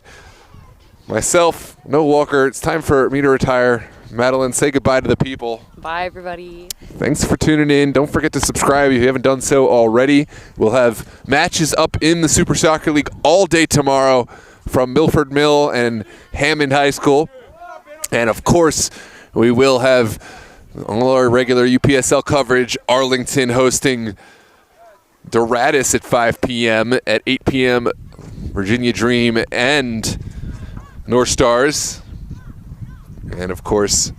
myself, Noah Walker, it's time for me to retire. Madeline, say goodbye to the people. Bye, everybody. Thanks for tuning in. Don't forget to subscribe if you haven't done so already. We'll have matches up in the Super Soccer League all day tomorrow from Milford Mill and Hammond High School. And, of course, we will have all our regular UPSL coverage. Arlington hosting Doratus at 5 p.m. At 8 p.m., Virginia Dream and North Stars. And, of course,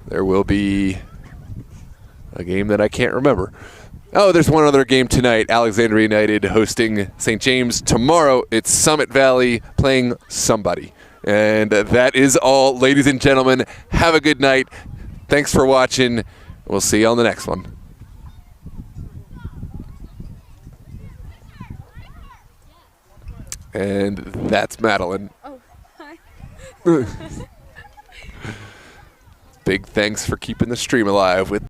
there will be a game that I can't remember. Oh, there's one other game tonight. Alexandria United hosting St. James. Tomorrow, it's Summit Valley playing somebody. And that is all, ladies and gentlemen. Have a good night. Thanks for watching. We'll see you on the next one. And that's Madeline. Oh, hi. Big thanks for keeping the stream alive with